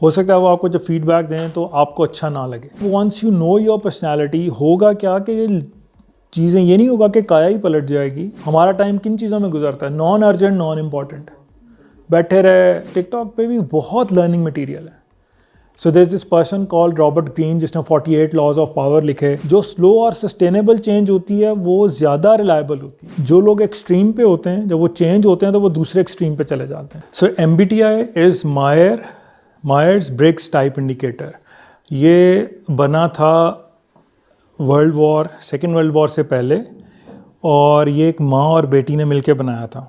हो सकता है वो आपको जब फीडबैक दें तो आपको अच्छा ना लगे। Once you know your personality, होगा क्या कि ये चीज़ें, ये नहीं होगा कि काया ही पलट जाएगी। हमारा टाइम किन चीज़ों में गुजरता है? नॉन अर्जेंट, नॉन इम्पॉर्टेंट, बैठे रहे। टिकटॉक पे भी बहुत लर्निंग मटीरियल है। So there is this person called Robert green जिसने 48 लॉज ऑफ पावर लिखे। जो स्लो और सस्टेनेबल चेंज होती है वो ज़्यादा रिलायबल होती है। जो लोग एक्सट्रीम पे होते हैं, जब वो चेंज होते हैं तो वो दूसरे एक्सट्रीम पे चले जाते हैं। So MBTI is Myers Briggs type indicator. ये बना था सेकेंड वर्ल्ड वॉर से पहले, और ये एक माँ और बेटी ने मिलकर बनाया था।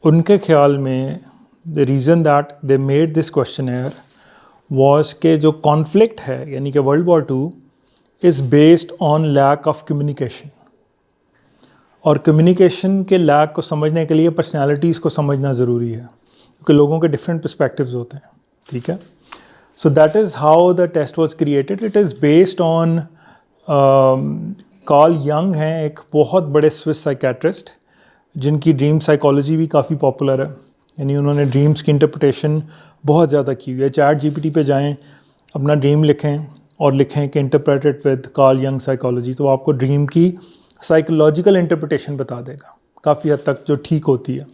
उनके ख्याल में the reason that they made this questionnaire was के जो कॉन्फ्लिक्ट है, यानी कि world war 2 is based on lack of communication. और कम्युनिकेशन के लैक को समझने के लिए पर्सनैलिटीज़ को समझना ज़रूरी है, क्योंकि लोगों के डिफरेंट पर्सपेक्टिव्स होते हैं। ठीक है, so that is how the test was created. It is based on Carl Jung हैं, एक बहुत बड़े स्विस साइकेट्रिस्ट जिनकी ड्रीम साइकोलॉजी भी काफ़ी पॉपुलर है। यानी उन्होंने ड्रीम्स की इंटरप्रिटेशन बहुत ज़्यादा की हुई है। ChatGPT पे जाएं, अपना ड्रीम लिखें और लिखें कि interpreted with Carl Jung psychology, तो आपको ड्रीम की साइकोलॉजिकल इंटरप्रिटेशन बता देगा काफ़ी हद तक, जो ठीक होती है।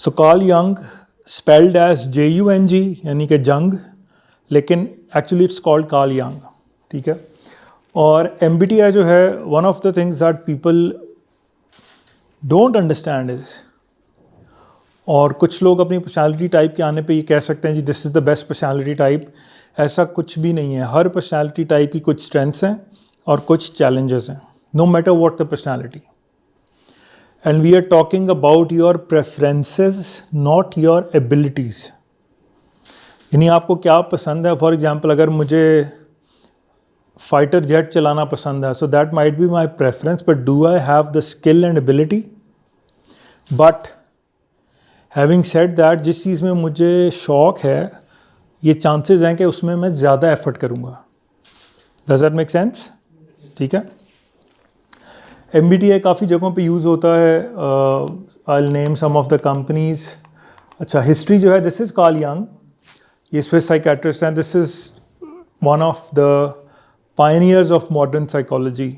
So Carl Jung spelled as JUNG, यानी कि जंग, लेकिन actually it's called Carl Jung. ठीक है, और MBTI जो है, one of the things that people don't understand is, और कुछ लोग अपनी पर्सनालिटी टाइप के आने पे ये कह सकते हैं जी this is the best personality type. ऐसा कुछ भी नहीं है। हर पर्सनालिटी टाइप की कुछ स्ट्रेंथ्स हैं और कुछ चैलेंजेस हैं, no matter what the personality. And we are talking about your preferences, not your abilities. यानी आपको क्या पसंद है। फॉर एग्जांपल, अगर मुझे फाइटर जेट चलाना पसंद है, so that might be my preference, but do I have the skill and ability? But having said that, जिस चीज़ में मुझे शौक़ है, ये चांसेस हैं कि उसमें मैं ज़्यादा एफर्ट करूँगा। Does that make sense? ठीक है, MBTI काफ़ी जगहों पे यूज़ होता है। I will name some of the companies. अच्छा, हिस्ट्री जो है, दिस इज़ कार्ल यंग, ये स्विस साइकेट्रिस्ट हैं। This is one of the pioneers of modern psychology,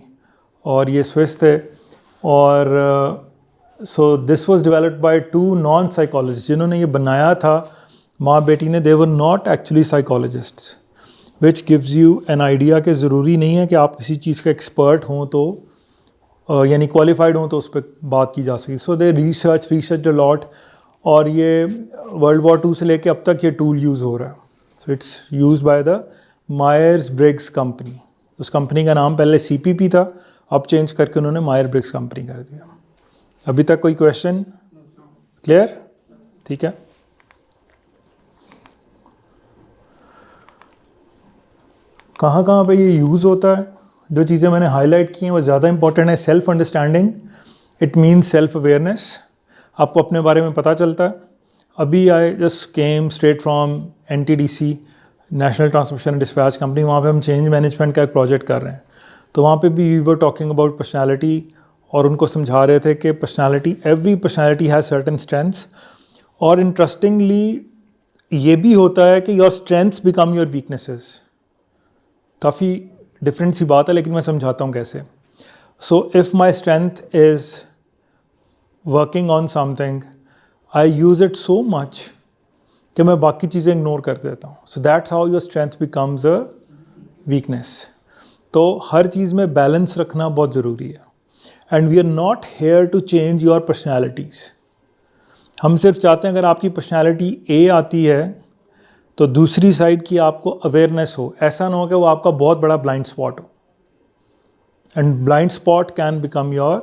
और ये स्विस थे। और so this was developed by 2 non psychologist जिन्होंने ये बनाया था, माँ बेटी ने। They were not actually psychologists, which gives you an idea कि ज़रूरी नहीं है कि आप किसी चीज़ का एक्सपर्ट हों तो यानी क्वालिफाइड हों तो उस पर बात की जा सके। सो दे रिसर्च अ लॉट, और ये वर्ल्ड वॉर 2 से लेके अब तक ये टूल यूज़ हो रहा है। So it's used by the Myers Briggs company. उस कंपनी का नाम पहले CPP था, अब चेंज करके उन्होंने मायर ब्रिग्स कंपनी कर दिया। अभी तक कोई क्वेश्चन? क्लियर? ठीक है, कहाँ कहाँ पे ये यूज़ होता है? जो चीज़ें मैंने हाईलाइट की हैं वो ज़्यादा इंपॉर्टेंट है। Self understanding, it means self awareness. आपको अपने बारे में पता चलता है। अभी I just came straight from NTDC, national transmission and dispatch company. वहाँ पे हम चेंज मैनेजमेंट का एक प्रोजेक्ट कर रहे हैं, तो वहाँ पे भी we were talking about personality, और उनको समझा रहे थे कि personality, every personality has certain strengths. और इंटरेस्टिंगली ये भी होता है कि your strengths become your weaknesses. काफ़ी डिफरेंट सी बात है, लेकिन मैं समझाता हूँ कैसे। So if my strength is working on something, I use it so much कि मैं बाकी चीज़ें इग्नोर कर देता हूँ। So that's how your strength becomes a weakness. तो हर चीज़ में बैलेंस रखना बहुत ज़रूरी है। And we are not here to change your personalities. हम सिर्फ चाहते हैं अगर आपकी पर्सनैलिटी A आती है तो दूसरी साइड की आपको अवेयरनेस हो। ऐसा ना हो कि वो आपका बहुत बड़ा ब्लाइंड स्पॉट हो। And blind spot can become your,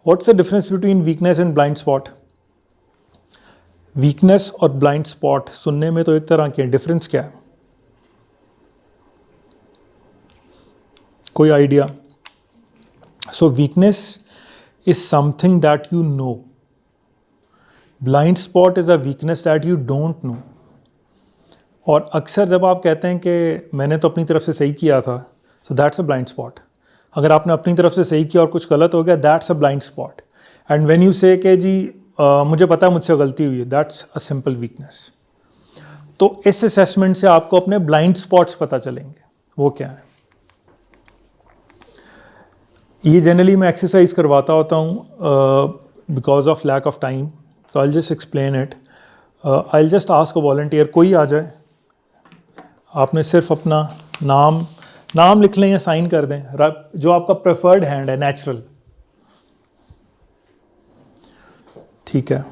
what's the difference between weakness and blind spot? Weakness और ब्लाइंड स्पॉट सुनने में तो एक तरह के, डिफरेंस क्या है? कोई idea? So weakness is something that you know, blind spot is a weakness that you don't no. और अक्सर जब आप कहते हैं कि मैंने तो अपनी तरफ से सही किया था, so that's a blind spot. अगर आपने अपनी तरफ से सही किया और कुछ गलत हो गया, that's a blind spot. And when you से कि जी मुझे पता है मुझसे गलती हुई है, दैट्स अ सिंपल वीकनेस। तो इस असेसमेंट से आपको अपने ब्लाइंड स्पॉट्स पता चलेंगे, वो क्या है। ये जनरली मैं एक्सरसाइज करवाता होता हूँ because of lack of time, so I just explain it. I just ask a volunteer, कोई आ जाए, आपने सिर्फ अपना नाम लिख लें या साइन कर दें, जो आपका प्रेफर्ड हैंड है, नेचुरल, ठीक है।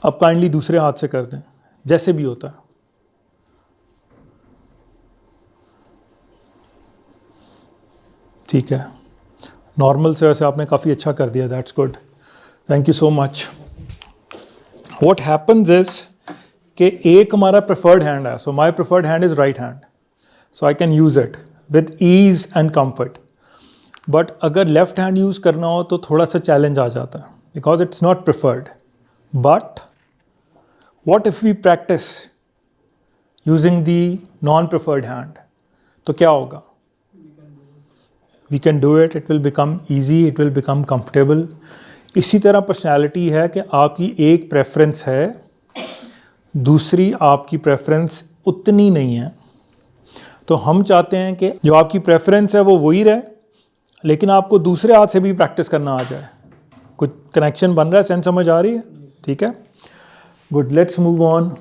अब काइंडली दूसरे हाथ से कर दें, जैसे भी होता है। ठीक है, नॉर्मल से वैसे आपने काफ़ी अच्छा कर दिया, that's good, thank you so much. What happens is कि एक हमारा प्रेफर्ड हैंड है, so my preferred hand is right hand, so I can use it with ease and comfort. But अगर लेफ्ट हैंड यूज़ करना हो तो थोड़ा सा चैलेंज आ जाता है, because it's not preferred. But what if we practice using the non preferred hand, तो क्या होगा? We can do it, it will become easy, it will become comfortable. इसी तरह पर्सनैलिटी है कि आपकी एक प्रेफरेंस है, दूसरी आपकी प्रेफरेंस उतनी नहीं है। तो हम चाहते हैं कि जो आपकी प्रेफरेंस है वो वही रहे, लेकिन आपको दूसरे हाथ से भी प्रैक्टिस करना आ जाए। कुछ कनेक्शन बन रहा है, सेंस समझ आ रही है? ठीक है, गुड, लेट्स मूव ऑन।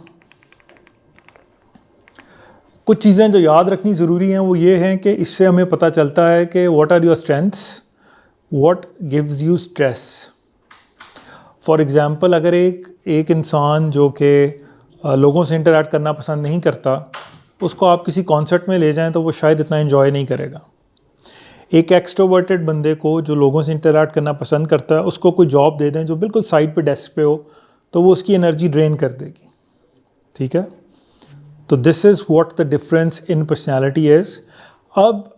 कुछ चीज़ें जो याद रखनी ज़रूरी हैं वो ये हैं कि इससे हमें पता चलता है कि what are your strengths, what gives you stress. For example, अगर एक इंसान जो कि लोगों से इंटरैक्ट करना पसंद नहीं करता, उसको आप किसी कॉन्सर्ट में ले जाएं तो वो शायद इतना एंजॉय नहीं करेगा। एक एक्सट्रोवर्टेड बंदे को जो लोगों से इंटरैक्ट करना पसंद करता है, उसको कोई जॉब दे दें जो बिल्कुल साइड पे डेस्क पे हो, तो वो उसकी एनर्जी ड्रेन कर देगी। ठीक है, तो this is what the difference in personality is. अब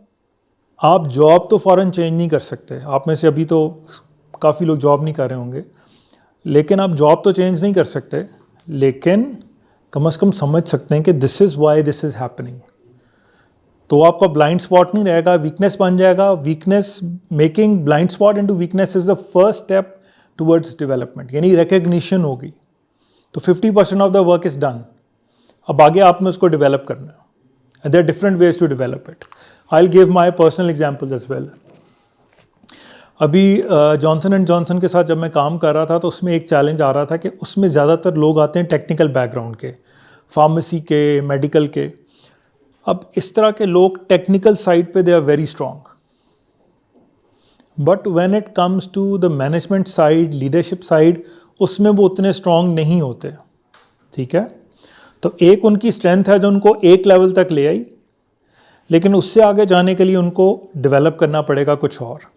आप जॉब तो फ़ौरन चेंज नहीं कर सकते, आप में से अभी तो काफ़ी लोग जॉब नहीं कर रहे होंगे, लेकिन आप जॉब तो चेंज नहीं कर सकते, लेकिन कम से कम समझ सकते हैं कि this is why this is happening. तो आपका ब्लाइंड स्पॉट नहीं रहेगा, वीकनेस बन जाएगा। Weakness, making blind spot into weakness is the first step towards development, यानी रिकग्निशन होगी। तो 50% of the work is done. अब आगे आपने उसको डेवलप करना है, and there are different ways to develop it. I will give my personal examples as well. अभी जॉनसन एंड जॉनसन के साथ जब मैं काम कर रहा था तो उसमें एक चैलेंज आ रहा था कि उसमें ज़्यादातर लोग आते हैं टेक्निकल बैकग्राउंड के, फार्मेसी के, मेडिकल के। अब इस तरह के लोग टेक्निकल साइड पे they are very strong, but when it comes to the management side, leadership side, उसमें वो उतने स्ट्रॉन्ग नहीं होते। ठीक है, तो एक उनकी स्ट्रेंथ है जो उनको एक लेवल तक ले आई, लेकिन उससे आगे जाने के लिए उनको डेवलप करना पड़ेगा कुछ और।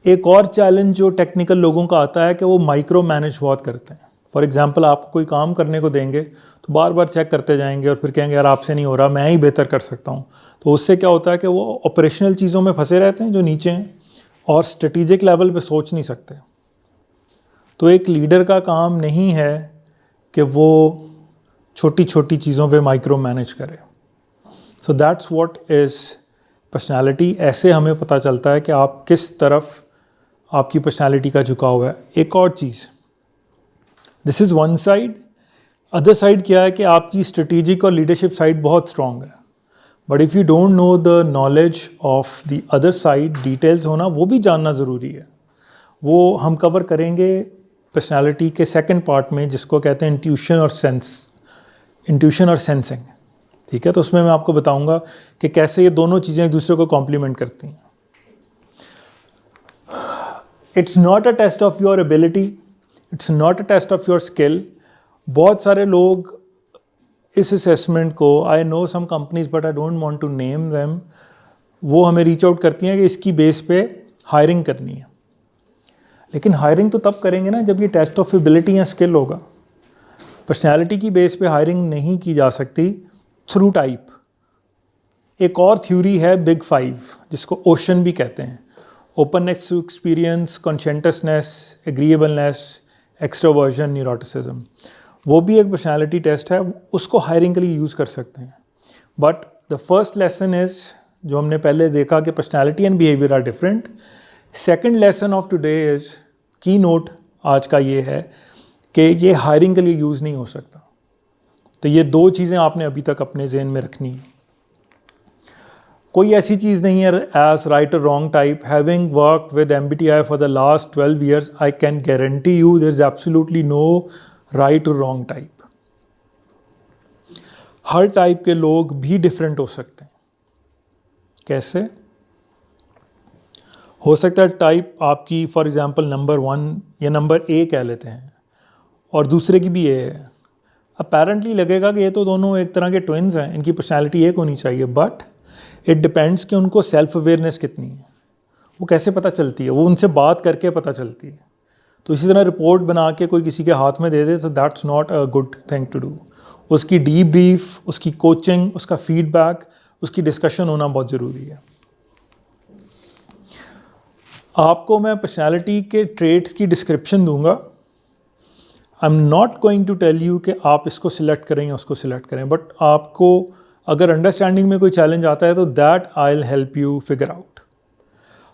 एक और चैलेंज जो टेक्निकल लोगों का आता है कि वो माइक्रो मैनेज बहुत करते हैं। फॉर एग्जांपल, आप कोई काम करने को देंगे तो बार बार चेक करते जाएंगे और फिर कहेंगे यार आपसे नहीं हो रहा, मैं ही बेहतर कर सकता हूँ। तो उससे क्या होता है कि वो ऑपरेशनल चीज़ों में फंसे रहते हैं जो नीचे हैं, और स्ट्रेटिजिक लेवल पे सोच नहीं सकते। तो एक लीडर का काम नहीं है कि वो छोटी छोटी चीज़ों पे माइक्रो मैनेज करे। So that's what is personality. ऐसे हमें पता चलता है कि आप किस तरफ आपकी पर्सनालिटी का झुकाव है। एक और चीज़, this is one side. Other side क्या है कि आपकी स्ट्रेटेजिक और लीडरशिप साइड बहुत स्ट्रॉन्ग है, but if you don't know the knowledge of the other side, details होना वो भी जानना ज़रूरी है। वो हम कवर करेंगे पर्सनालिटी के सेकंड पार्ट में, जिसको कहते हैं इंट्यूशन और सेंसिंग। ठीक है, तो उसमें मैं आपको बताऊंगा कि कैसे ये दोनों चीज़ें एक दूसरे को कॉम्प्लीमेंट करती हैं। It's not a test of your ability, it's not a test of your skill. बहुत सारे लोग इस असेसमेंट को, I know some companies but I don't want to name them, वो हमें रीच आउट करती हैं कि इसकी बेस पे हायरिंग करनी है। लेकिन हायरिंग तो तब करेंगे ना जब ये टेस्ट ऑफ एबिलिटी या स्किल होगा। पर्सनैलिटी की बेस पे हायरिंग नहीं की जा सकती थ्रू टाइप। एक और थ्योरी है बिग 5, जिसको ओशन भी कहते हैं। Openness to experience, conscientiousness, agreeableness, extraversion, neuroticism. वो भी एक पर्सनैलिटी टेस्ट है, उसको हायरिंग के लिए यूज़ कर सकते हैं। But the first lesson is, जो हमने पहले देखा कि personality and behaviour are different. Second lesson of today is, key note आज का ये है कि ये हायरिंग के लिए यूज़ नहीं हो सकता। तो ये दो चीज़ें आपने अभी तक अपने जहन में रखनी है। कोई ऐसी चीज़ नहीं है एज राइट और wrong type. Having work with MBTI for the last 12 years, I can guarantee you there is absolutely no right और रॉन्ग टाइप। हर टाइप के लोग भी डिफरेंट हो सकते हैं। कैसे हो सकता है? टाइप आपकी फॉर एग्जांपल नंबर 1 या नंबर A कह लेते हैं और दूसरे की भी A है। अपेरेंटली लगेगा कि ये तो दोनों एक तरह के ट्विन्स हैं, इनकी पर्सनैलिटी एक होनी चाहिए, बट इट डिपेंड्स कि उनको सेल्फ अवेयरनेस कितनी है। वो कैसे पता चलती है? वो उनसे बात करके पता चलती है। तो इसी तरह रिपोर्ट बना के कोई किसी के हाथ में दे दे तो that's not a good thing to do. उसकी डीब्रीफ, उसकी कोचिंग, उसका फीडबैक, उसकी डिस्कशन होना बहुत ज़रूरी है। आपको मैं पर्सनैलिटी के ट्रेट्स की डिस्क्रिप्शन दूंगा। I am not going to tell you कि आप इसको सिलेक्ट करें या उसको सिलेक्ट करें, बट आपको अगर अंडरस्टैंडिंग में कोई चैलेंज आता है तो that I will help you figure out.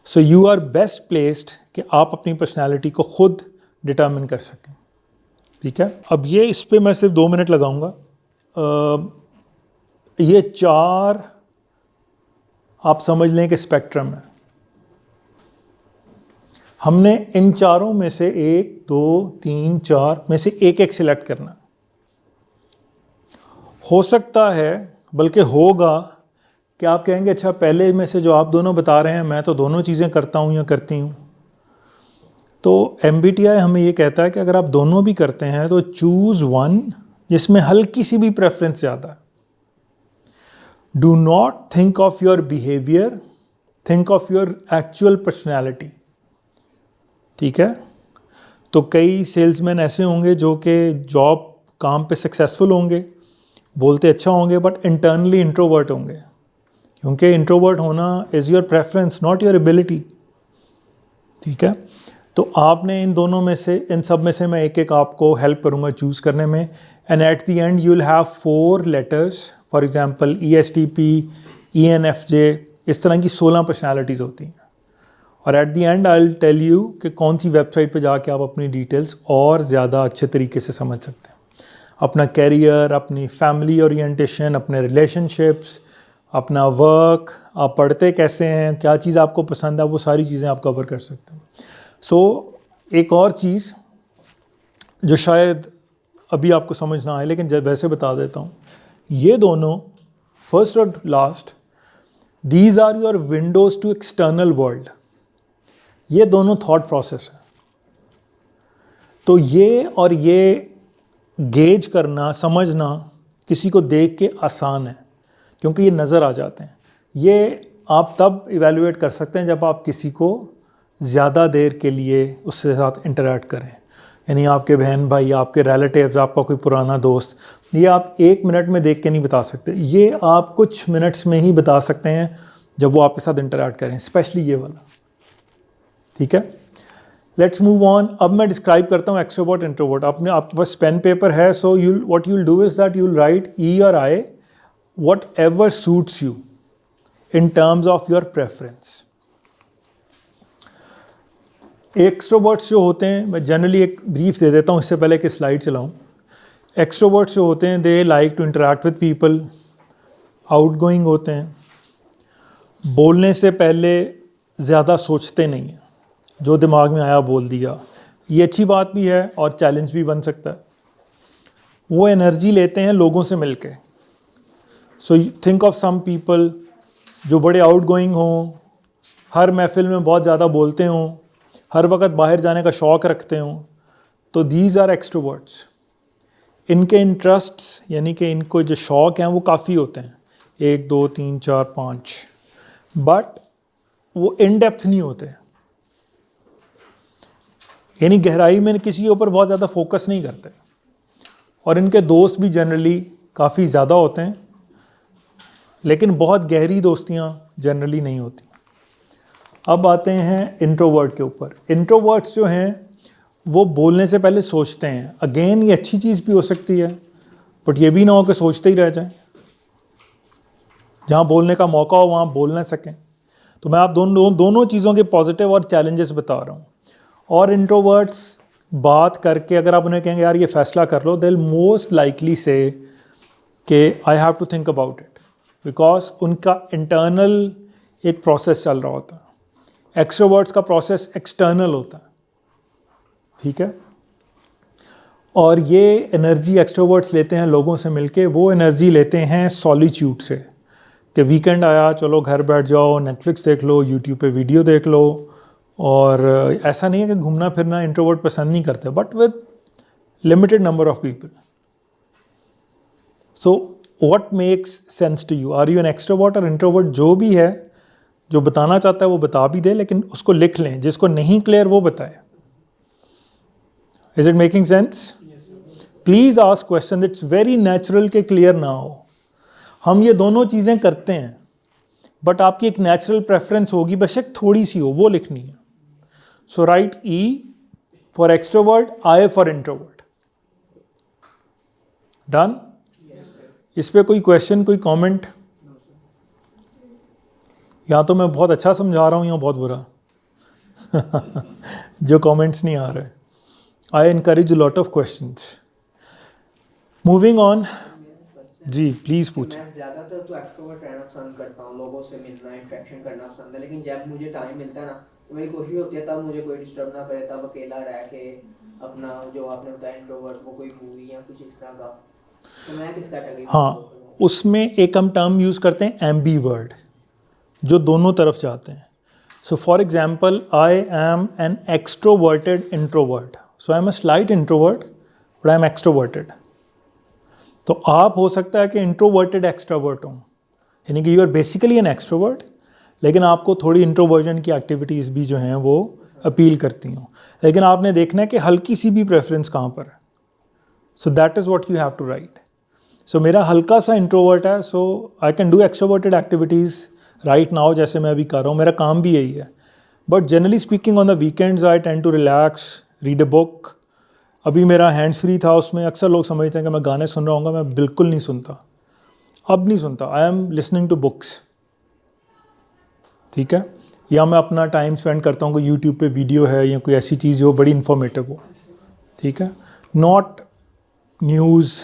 So you are best placed कि आप अपनी पर्सनैलिटी को खुद डिटर्मिन कर सकें। ठीक है, अब ये इस पर मैं सिर्फ 2 मिनट लगाऊंगा। ये 4 आप समझ लें कि स्पेक्ट्रम है। हमने इन चारों में से 1, 2, 3, 4 में से एक सिलेक्ट करना। हो सकता है, बल्कि होगा, कि आप कहेंगे अच्छा पहले में से जो आप दोनों बता रहे हैं मैं तो दोनों चीज़ें करता हूँ या करती हूँ। तो MBTI हमें ये कहता है कि अगर आप दोनों भी करते हैं तो चूज़ वन जिसमें हल्की सी भी प्रेफरेंस ज़्यादा है। Do not think of your behaviour, think of your actual personality. ठीक है, तो कई सेल्समैन ऐसे होंगे जो कि जॉब काम पे सक्सेसफुल होंगे, बोलते अच्छा होंगे, बट इंटरनली इंट्रोवर्ट होंगे, क्योंकि इंट्रोवर्ट होना is your preference not your ability. ठीक है, तो आपने इन दोनों में से, इन सब में से मैं एक एक आपको हेल्प करूँगा चूज़ करने में। And eight the and you will have 4 letters, for example ESTP, ENFJ, इस तरह की 16 पर्सनैलिटीज़ होती हैं। और at the end I will tell you कि कौन सी वेबसाइट पे जाके आप अपनी डिटेल्स और ज़्यादा अच्छे तरीके से समझ सकते हैं। अपना कैरियर, अपनी फैमिली ओरिएंटेशन, अपने रिलेशनशिप्स, अपना वर्क, आप पढ़ते कैसे हैं, क्या चीज़ आपको पसंद है, वो सारी चीज़ें आप कवर कर सकते हैं। सो एक और चीज़ जो शायद अभी आपको समझ ना आए, लेकिन जब वैसे बता देता हूँ, ये दोनों फर्स्ट और last, these are your windows to external world. ये दोनों थॉट प्रोसेस है। तो ये और ये गेज करना, समझना किसी को देख के आसान है, क्योंकि ये नज़र आ जाते हैं। ये आप तब इवैल्यूएट कर सकते हैं जब आप किसी को ज़्यादा देर के लिए उसके साथ इंटरेक्ट करें, यानी आपके बहन भाई, आपके रिलेटिव्स, आपका कोई पुराना दोस्त। ये आप 1 मिनट में देख के नहीं बता सकते, ये आप कुछ मिनट्स में ही बता सकते हैं जब वो आपके साथ इंटरेक्ट करें, स्पेशली ये वाला। ठीक है, लेट्स मूव ऑन। अब मैं डिस्क्राइब करता हूँ एक्सट्रोवर्ट इंट्रोवर्ट। आपके पास पेन पेपर है, so what you will do is that you will write E or I, what ever suits you in terms of your preference. Extroverts जो होते हैं, मैं जनरली एक ब्रीफ दे देता हूँ इससे पहले कि स्लाइड चलाऊँ। एक्सट्रोवर्ट्स जो होते हैं, they like to interact with people, outgoing होते हैं, बोलने से पहले ज़्यादा सोचते नहीं हैं, जो दिमाग में आया बोल दिया। ये अच्छी बात भी है और चैलेंज भी बन सकता है। वो एनर्जी लेते हैं लोगों से मिलके। So think of some people जो बड़े आउटगोइंग हों, हर महफिल में बहुत ज़्यादा बोलते हों, हर वक्त बाहर जाने का शौक़ रखते हों, तो दीज आर एक्सट्रोवर्ट्स। इनके इंटरेस्ट्स, यानी कि इनको जो शौक़ हैं वो काफ़ी होते हैं, 1, 2, 3, 4, 5, बट वो इन डेप्थ नहीं होते, यानी गहराई में किसी के ऊपर बहुत ज़्यादा फोकस नहीं करते। और इनके दोस्त भी जनरली काफ़ी ज़्यादा होते हैं, लेकिन बहुत गहरी दोस्तियाँ जनरली नहीं होती। अब आते हैं इंट्रोवर्ट के ऊपर। इंट्रोवर्ट्स जो हैं वो बोलने से पहले सोचते हैं। अगेन ये अच्छी चीज़ भी हो सकती है, बट ये भी ना हो कि सोचते ही रह जाएं, जहाँ बोलने का मौका हो वहाँ बोल ना सकें। तो मैं आप दोनों चीज़ों के पॉजिटिव और चैलेंजेस बता रहा हूँ। और इंट्रोवर्ट्स बात करके अगर आप उन्हें कहेंगे यार ये फ़ैसला कर लो, they will most likely say कि I have to think about it, because उनका इंटरनल एक प्रोसेस चल रहा होता है। एक्सट्रोवर्ट्स का प्रोसेस एक्सटर्नल होता है, ठीक है। और ये एनर्जी एक्सट्रोवर्ट्स लेते हैं लोगों से मिलके, वो एनर्जी लेते हैं सॉलिट्यूड से, कि वीकेंड आया चलो घर बैठ जाओ, नेटफ्लिक्स देख लो, यूट्यूब पे वीडियो देख लो। और ऐसा नहीं है कि घूमना फिरना इंट्रोवर्ट पसंद नहीं करते, but with limited number of people. So what makes sense to you? Are you an extrovert और इंट्रोवर्ट? जो भी है, जो बताना चाहता है वो बता भी दे, लेकिन उसको लिख लें। जिसको नहीं क्लियर वो बताए। Is it making sense? Please ask question. It's very natural के क्लियर ना हो। हम ये दोनों चीज़ें करते हैं, बट आपकी एक नेचुरल प्रेफरेंस होगी, बेशक थोड़ी सी हो, वो लिखनी है। So write E for extrovert, I for introvert. Done? इस पे कोई क्वेश्चन, कोई कमेंट? या तो मैं बहुत अच्छा समझा रहा हूँ या बहुत बुरा। जो कमेंट्स नहीं आ रहे। I encourage lot of questions. Moving on. जी प्लीज पूछें। मैं ज़्यादातर तो एक्सट्रोवर्ट रहना पसंद करता हूँ, लोगों से मिलना, इंटरेक्शन करना पसंद है। लेकिन जब मुझे टाइम मिलता है ना, तो मेरी कोशिश होती है तब मुझे कोई डिस्टर्ब ना करे, तब अकेला रह के अपना, जो आपने बताया इंट्रोवर्ट, वो कोई मूवी या कुछ इस तरह का। तो मैं किस कैटेगरी में? हाँ, उसमें एक हम टर्म यूज़ करते हैं एम्बीवर्ड, जो दोनों तरफ जाते हैं। So for example, I am an extroverted introvert. So I am a slight introvert but I am extroverted. तो आप हो सकता है कि इंट्रोवर्टेड एक्सट्रोवर्ट हों, यानी कि you are basically an extrovert, लेकिन आपको थोड़ी इंट्रोवर्जन की एक्टिविटीज़ भी जो हैं वो अपील करती हों। लेकिन आपने देखना है कि हल्की सी भी प्रेफरेंस कहाँ पर है। So that is what you have to write. So मेरा हल्का सा इंट्रोवर्ट है, so I can do extroverted activities right now, जैसे मैं अभी कर रहा हूँ, मेरा काम भी यही है। But generally speaking on the weekends I tend to relax, read a book. अभी मेरा हैंड्स फ्री था, उसमें अक्सर लोग समझते हैं कि मैं गाने सुन रहा हूँ, मैं बिल्कुल नहीं सुनता, अब नहीं सुनता। I am listening to books, ठीक है। या मैं अपना टाइम स्पेंड करता हूँ, कोई यूट्यूब पे वीडियो है या कोई ऐसी चीज़ जो बड़ी इन्फॉर्मेटिव हो, ठीक है। Not news.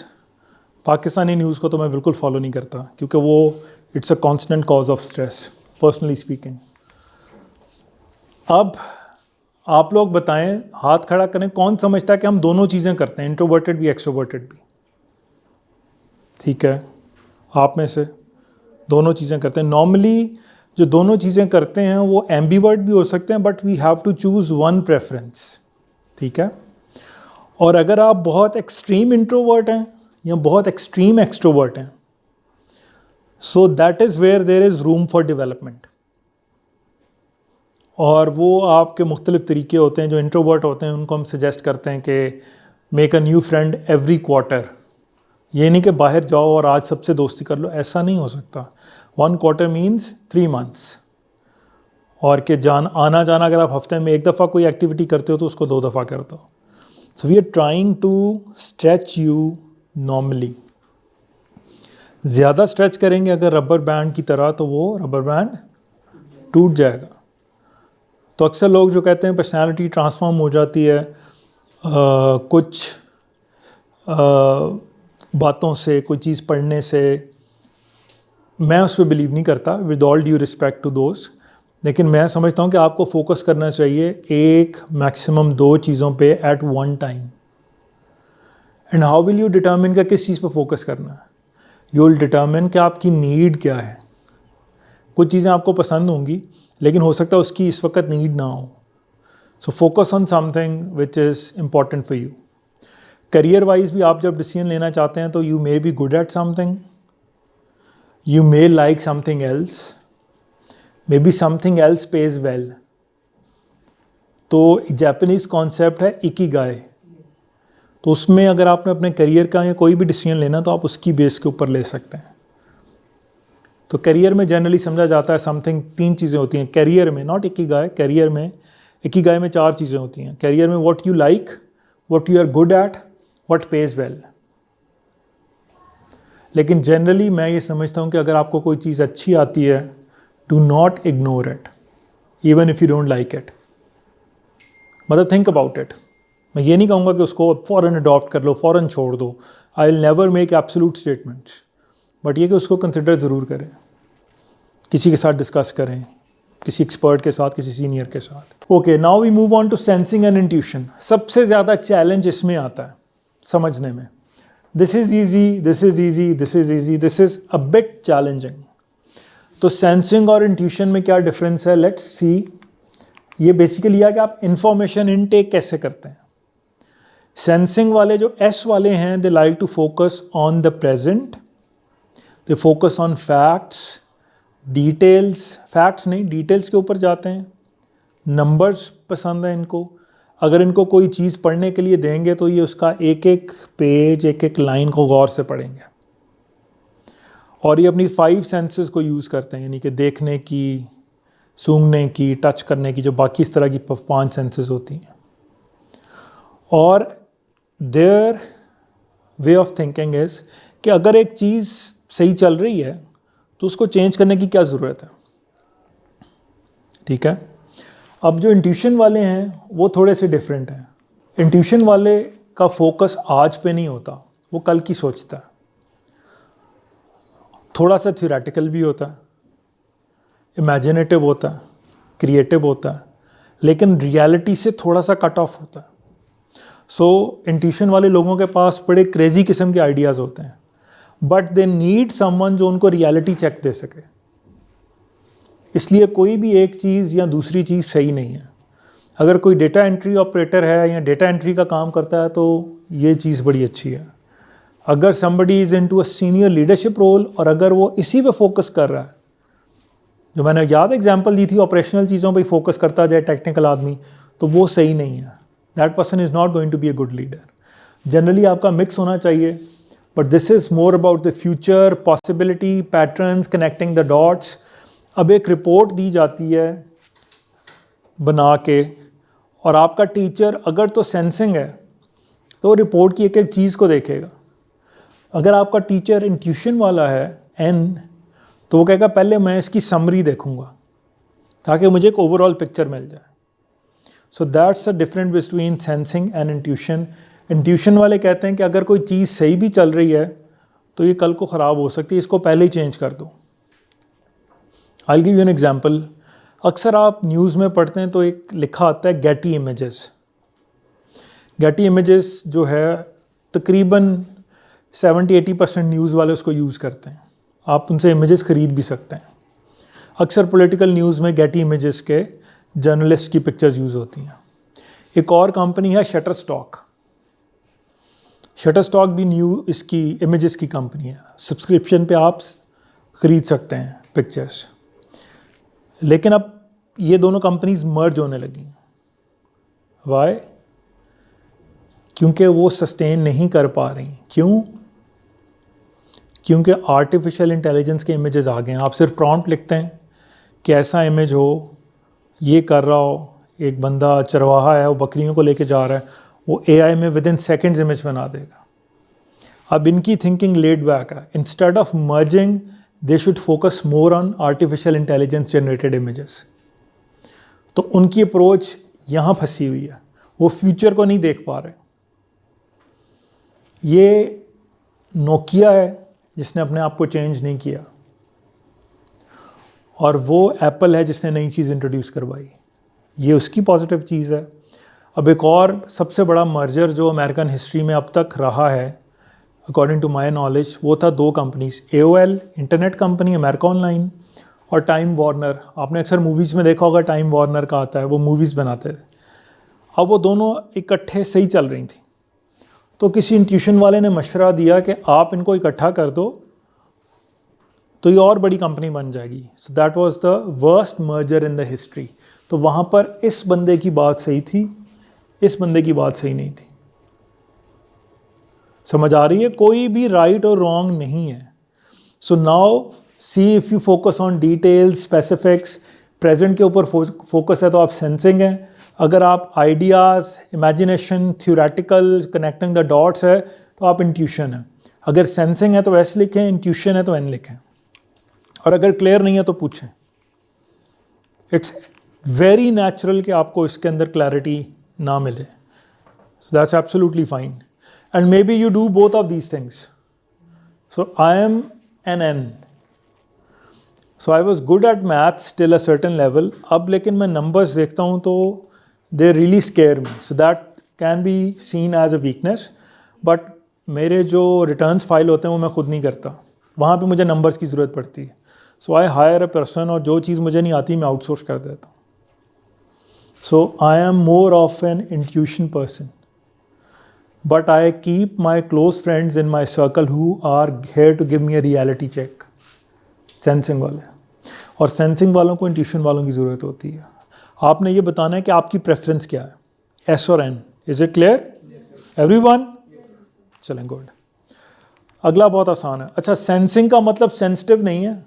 पाकिस्तानी न्यूज़ को तो मैं बिल्कुल फॉलो नहीं करता, क्योंकि वो it's a constant cause of stress, personally speaking. अब आप लोग बताएं, हाथ खड़ा करें, कौन समझता है कि हम दोनों चीज़ें करते हैं, इंट्रोवर्टेड भी एक्सट्रोवर्टेड भी? ठीक है, आप में से दोनों चीज़ें करते हैं। नॉर्मली जो दोनों चीज़ें करते हैं वो एम्बीवर्ट भी हो सकते हैं, but we have to choose one preference, ठीक है। और अगर आप बहुत एक्सट्रीम इंट्रोवर्ट हैं या बहुत एक्सट्रीम एक्सट्रोवर्ट हैं, so that is where there is room for development. और वो आपके मुख्तलिफ तरीके होते हैं। जो इंट्रोवर्ट होते हैं उनको हम सजेस्ट करते हैं कि make a new friend every quarter. ये नहीं कि बाहर जाओ और आज सबसे दोस्ती कर लो, ऐसा नहीं हो सकता। 1 क्वार्टर मीन्स 3 मंथ्स। और कि आना जाना अगर आप हफ्ते में 1 दफ़ा कोई एक्टिविटी करते हो तो उसको 2 दफ़ा कर दो। So we are trying to stretch you normally. ज़्यादा स्ट्रेच करेंगे अगर रबर बैंड की तरह, तो वो रबर बैंड टूट जाएगा। तो अक्सर लोग जो कहते हैं पर्सनालिटी ट्रांसफॉर्म हो जाती है कुछ बातों से, कोई चीज़ पढ़ने से, मैं उस पर बिलीव नहीं करता, with all due respect to दोस्त। लेकिन मैं समझता हूँ कि आपको फोकस करना चाहिए 1 मैक्सिमम 2 चीज़ों पे at one time. And how will you determine का किस चीज़ पर फोकस करना है? यू विल डिटर्मिन कि आपकी नीड क्या है। कुछ चीज़ें आपको पसंद होंगी, लेकिन हो सकता है उसकी इस वक्त नीड ना हो। So focus on something which is important for you. Career wise भी आप जब डिसीजन लेना चाहते हैं तो you may be good at something, you may like something else, may be something else page well. तो एक जापानीज़ कॉन्सेप्ट है इकिगाई। तो उसमें अगर आपने अपने करियर का या कोई भी डिसीजन लेना तो आप उसकी बेस के ऊपर ले सकते हैं। तो करियर में जनरली समझा जाता है समथिंग 3 चीज़ें होती हैं करियर में, नॉट इकिगाई। करियर में, इकिगाई में 4 चीज़ें होती हैं करियर में। What you like, what you are good at, what pays well. लेकिन जनरली मैं ये समझता हूँ कि अगर आपको कोई चीज़ अच्छी आती है, do not ignore it even if you don't like it. मतलब थिंक अबाउट इट। मैं ये नहीं कहूँगा कि उसको फ़ौरन अडॉप्ट कर लो, फ़ौरन छोड़ दो। I will never make absolute statements. But ये कि उसको कंसिडर ज़रूर करें, किसी के साथ डिस्कस करें, किसी एक्सपर्ट के साथ, किसी सीनियर के साथ। Okay, now we move on to sensing and intuition. सबसे ज़्यादा चैलेंज इसमें आता है समझने में। This is easy, this is easy, this is easy, this is a bit challenging. तो सेंसिंग और इंट्यूशन में क्या डिफरेंस है, लेट्स सी। ये बेसिकली है कि आप इंफॉर्मेशन इनटेक कैसे करते हैं। सेंसिंग वाले जो एस वाले हैं, they like to focus on the present, they focus on facts, details, facts नहीं डिटेल्स के ऊपर जाते हैं। नंबर्स पसंद है इनको। अगर इनको कोई चीज़ पढ़ने के लिए देंगे तो ये उसका एक एक पेज, एक एक लाइन को गौर से पढ़ेंगे। और ये अपनी 5 सेंसेस को यूज़ करते हैं, यानी कि देखने की, सूंघने की, टच करने की, जो बाकी इस तरह की 5 सेंसेस होती हैं। और their way of thinking is कि अगर एक चीज़ सही चल रही है तो उसको चेंज करने की क्या ज़रूरत है। ठीक है। अब जो इंट्यूशन वाले हैं वो थोड़े से डिफरेंट हैं। इंट्यूशन वाले का फोकस आज पे नहीं होता, वो कल की सोचता है। थोड़ा सा थ्योरेटिकल भी होता है, इमेजिनेटिव होता है, क्रिएटिव होता है, लेकिन रियलिटी से थोड़ा सा कट ऑफ होता है। सो इंट्यूशन वाले लोगों के पास बड़े क्रेजी किस्म के आइडियाज़ होते हैं, बट दे नीड समवन जो उनको रियलिटी चेक दे सके। इसलिए कोई भी एक चीज़ या दूसरी चीज़ सही नहीं है। अगर कोई डेटा एंट्री ऑपरेटर है या डेटा एंट्री का काम करता है तो ये चीज़ बड़ी अच्छी है। अगर somebody is into a senior leadership role और अगर वो इसी पे फोकस कर रहा है, जो मैंने याद एग्जांपल दी थी, ऑपरेशनल चीज़ों पे फोकस करता जाए टेक्निकल आदमी, तो वो सही नहीं है। That person is not going to be a good leader. Generally आपका मिक्स होना चाहिए, but this is more about the future, possibility, patterns, connecting the dots. अब एक रिपोर्ट दी जाती है बना के, और आपका टीचर अगर तो सेंसिंग है तो रिपोर्ट की एक एक चीज़ को देखेगा। अगर आपका टीचर इंट्यूशन वाला है एन, तो वो कहेगा पहले मैं इसकी समरी देखूंगा ताकि मुझे एक ओवरऑल पिक्चर मिल जाए। So that's a difference between sensing and intuition. Intuition वाले कहते हैं कि अगर कोई चीज़ सही भी चल रही है तो ये कल को ख़राब हो सकती है, इसको पहले ही चेंज कर दो। आई will give you an example. अक्सर आप न्यूज़ में पढ़ते हैं तो एक लिखा आता है गेटी इमेजेस। गेटी इमेजेस जो है तकरीबन 70-80% न्यूज़ वाले उसको यूज़ करते हैं। आप उनसे इमेजेस ख़रीद भी सकते हैं। अक्सर पॉलिटिकल न्यूज़ में गेटी इमेजेस के जर्नलिस्ट की पिक्चर्स यूज़ होती हैं। एक और कंपनी है शटरस्टॉक। शटरस्टॉक भी इसकी इमेजेस की कंपनी है। सब्सक्रिप्शन पे आप ख़रीद सकते हैं पिक्चर्स। लेकिन अब ये दोनों कंपनीज मर्ज होने लगी। वाई? क्योंकि वो सस्टेन नहीं कर पा रही। क्यों? क्योंकि आर्टिफिशियल इंटेलिजेंस के इमेजेस आ गए हैं। आप सिर्फ प्रॉम्प्ट लिखते हैं कि ऐसा इमेज हो, ये कर रहा हो, एक बंदा चरवाहा है वो बकरियों को लेके जा रहा है, वो एआई में विद इन सेकेंड्स इमेज बना देगा। अब इनकी थिंकिंग लेड बैक है। Instead of merging they should focus more on artificial intelligence generated images. तो उनकी अप्रोच यहाँ फंसी हुई है, वो फ्यूचर को नहीं देख पा रहे। ये नोकिया है जिसने अपने आप को चेंज नहीं किया, और वो एप्पल है जिसने नई चीज़ इंट्रोड्यूस करवाई। ये उसकी पॉजिटिव चीज़ है। अब एक और सबसे बड़ा मर्जर जो अमेरिकन हिस्ट्री में अब तक रहा है अकॉर्डिंग टू माई नॉलेज, वो था 2 companies, AOL internet company, America online, और टाइम वार्नर। आपने अक्सर मूवीज़ में देखा होगा टाइम वार्नर का आता है, वो मूवीज़ बनाते थे। अब वो दोनों इकट्ठे सही चल रही थी, तो किसी इंट्यूशन वाले ने मशवरा दिया कि आप इनको इकट्ठा कर दो तो ये और बड़ी कंपनी बन जाएगी। So that was the worst merger in the history. तो वहाँ पर इस बंदे की बात सही थी, इस बंदे की बात सही नहीं थी। समझ आ रही है? कोई भी राइट और रॉन्ग नहीं है। So now see if you focus on details, specifics, present के ऊपर फोकस है तो आप सेंसिंग हैं। अगर आप ideas, imagination, theoretical, connecting the dots है तो आप इंट्यूशन है। अगर सेंसिंग है तो एस लिखें, इंट्यूशन है तो एन लिखें, और अगर क्लियर नहीं है तो पूछें। इट्स वेरी नेचुरल कि आपको इसके अंदर क्लैरिटी ना मिले। So that's absolutely fine, and maybe you do both of these things. So I am an N. So I was good at maths till a certain level. अब लेकिन मैं numbers देखता हूँ तो they really scare me. So that can be seen as a weakness. But मेरे जो returns file होते हैं वो मैं खुद नहीं करता. वहाँ पे मुझे नंबर्स की ज़रूरत पड़ती है. So I hire a person, और जो चीज़ मुझे नहीं आती मैं आउटसोर्स कर देता हूँ. So I am more of an intuition person. But I keep my close friends in my circle who are here to give me a reality check. Sensing वाले. और सेंसिंग वालों को इंट्यूशन वालों की ज़रूरत होती है. आपने ये बताना है कि आपकी प्रेफरेंस क्या है, एस और N. Is it clear everyone? चलें, गुड. अगला बहुत आसान है. अच्छा, सेंसिंग का मतलब सेंसिटिव नहीं है.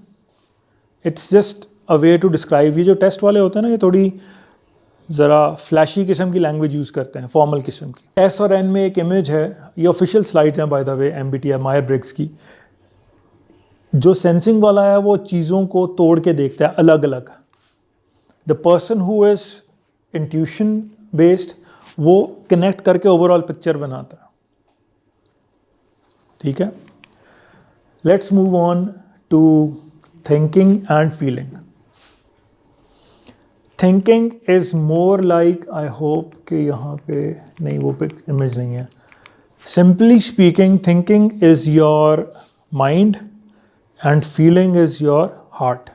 It's just a way to describe. ये जो टेस्ट वाले होते हैं ना, ये थोड़ी ज़रा फ्लैशी किस्म की लैंग्वेज यूज़ करते हैं, फॉर्मल किस्म की. एस और एन में एक इमेज है, ये ऑफिशियल स्लाइड्स हैं by the way MBTI Mayar Briggs की. जो सेंसिंग वाला है वो चीज़ों को तोड़ के देखता है अलग अलग. The person who is intuition based वो कनेक्ट करके ओवरऑल पिक्चर बनाता है. ठीक है. Let's move on to thinking and feeling. Thinking is more like, I hope कि यहाँ पे नहीं, वो पिक इमेज नहीं है. Simply speaking, thinking is your mind and feeling is your heart.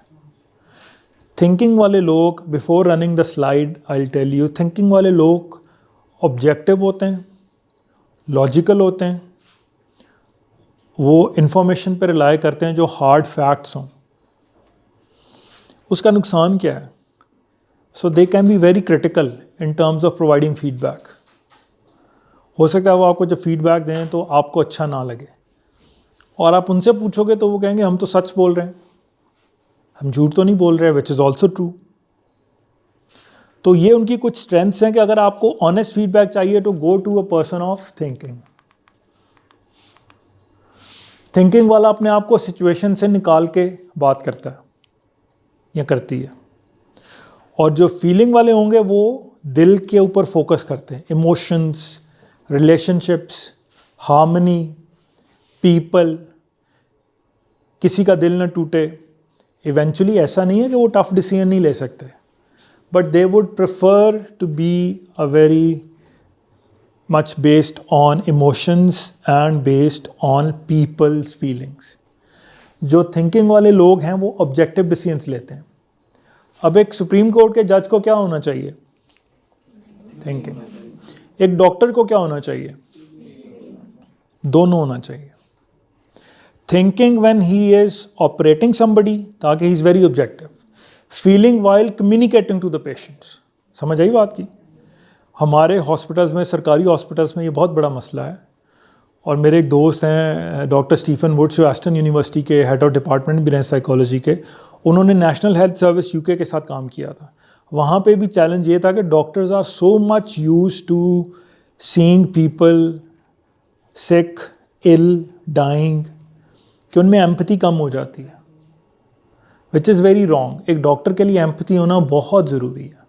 Thinking वाले लोग, before running the slide I will tell you, thinking वाले लोग ऑब्जेक्टिव होते हैं, लॉजिकल होते हैं, वो इंफॉर्मेशन पर रिलाई करते हैं जो हार्ड फैक्ट्स हों. उसका नुकसान क्या है? So they can be very critical in terms of providing feedback. हो सकता है वो आपको जब फीडबैक दें तो आपको अच्छा ना लगे, और आप उनसे पूछोगे तो वो कहेंगे हम तो सच बोल रहे हैं, हम झूठ तो नहीं बोल रहे, which is also true. तो ये उनकी कुछ स्ट्रेंथ्स हैं कि अगर आपको ऑनेस्ट फीडबैक चाहिए तो go to a person of thinking. Thinking वाला अपने आप को सिचुएशन से निकाल के बात करता है या करती है. और जो फीलिंग वाले होंगे वो दिल के ऊपर फोकस करते हैं, इमोशंस, रिलेशनशिप्स, हार्मनी, पीपल, किसी का दिल न टूटे. इवेंचुअली ऐसा नहीं है कि वो टफ डिसीजन नहीं ले सकते, but they would prefer to be a very much based on emotions and based on people's feelings. जो थिंकिंग वाले लोग हैं वो ऑब्जेक्टिव डिसीजंस लेते हैं. अब एक सुप्रीम कोर्ट के जज को क्या होना चाहिए? थिंकिंग. एक डॉक्टर को क्या होना चाहिए? दोनों होना चाहिए. Thinking when he is operating somebody, ताकि he is very objective. Feeling while communicating to the patients. समझ आई बात की? हमारे हॉस्पिटल्स में, सरकारी हॉस्पिटल्स में ये बहुत बड़ा मसला है. और मेरे एक दोस्त हैं डॉक्टर स्टीफन वुड्स, जो वेस्टर्न यूनिवर्सिटी के हेड ऑफ डिपार्टमेंट भी रहे साइकोलॉजी के. उन्होंने नेशनल हेल्थ सर्विस यूके के साथ काम किया था. वहाँ पे भी चैलेंज ये था कि doctors are so much used to seeing people sick, ill, dying, कि उनमें एम्पैथी कम हो जाती है, विच इज़ वेरी रॉन्ग. एक डॉक्टर के लिए एम्पैथी होना बहुत ज़रूरी है,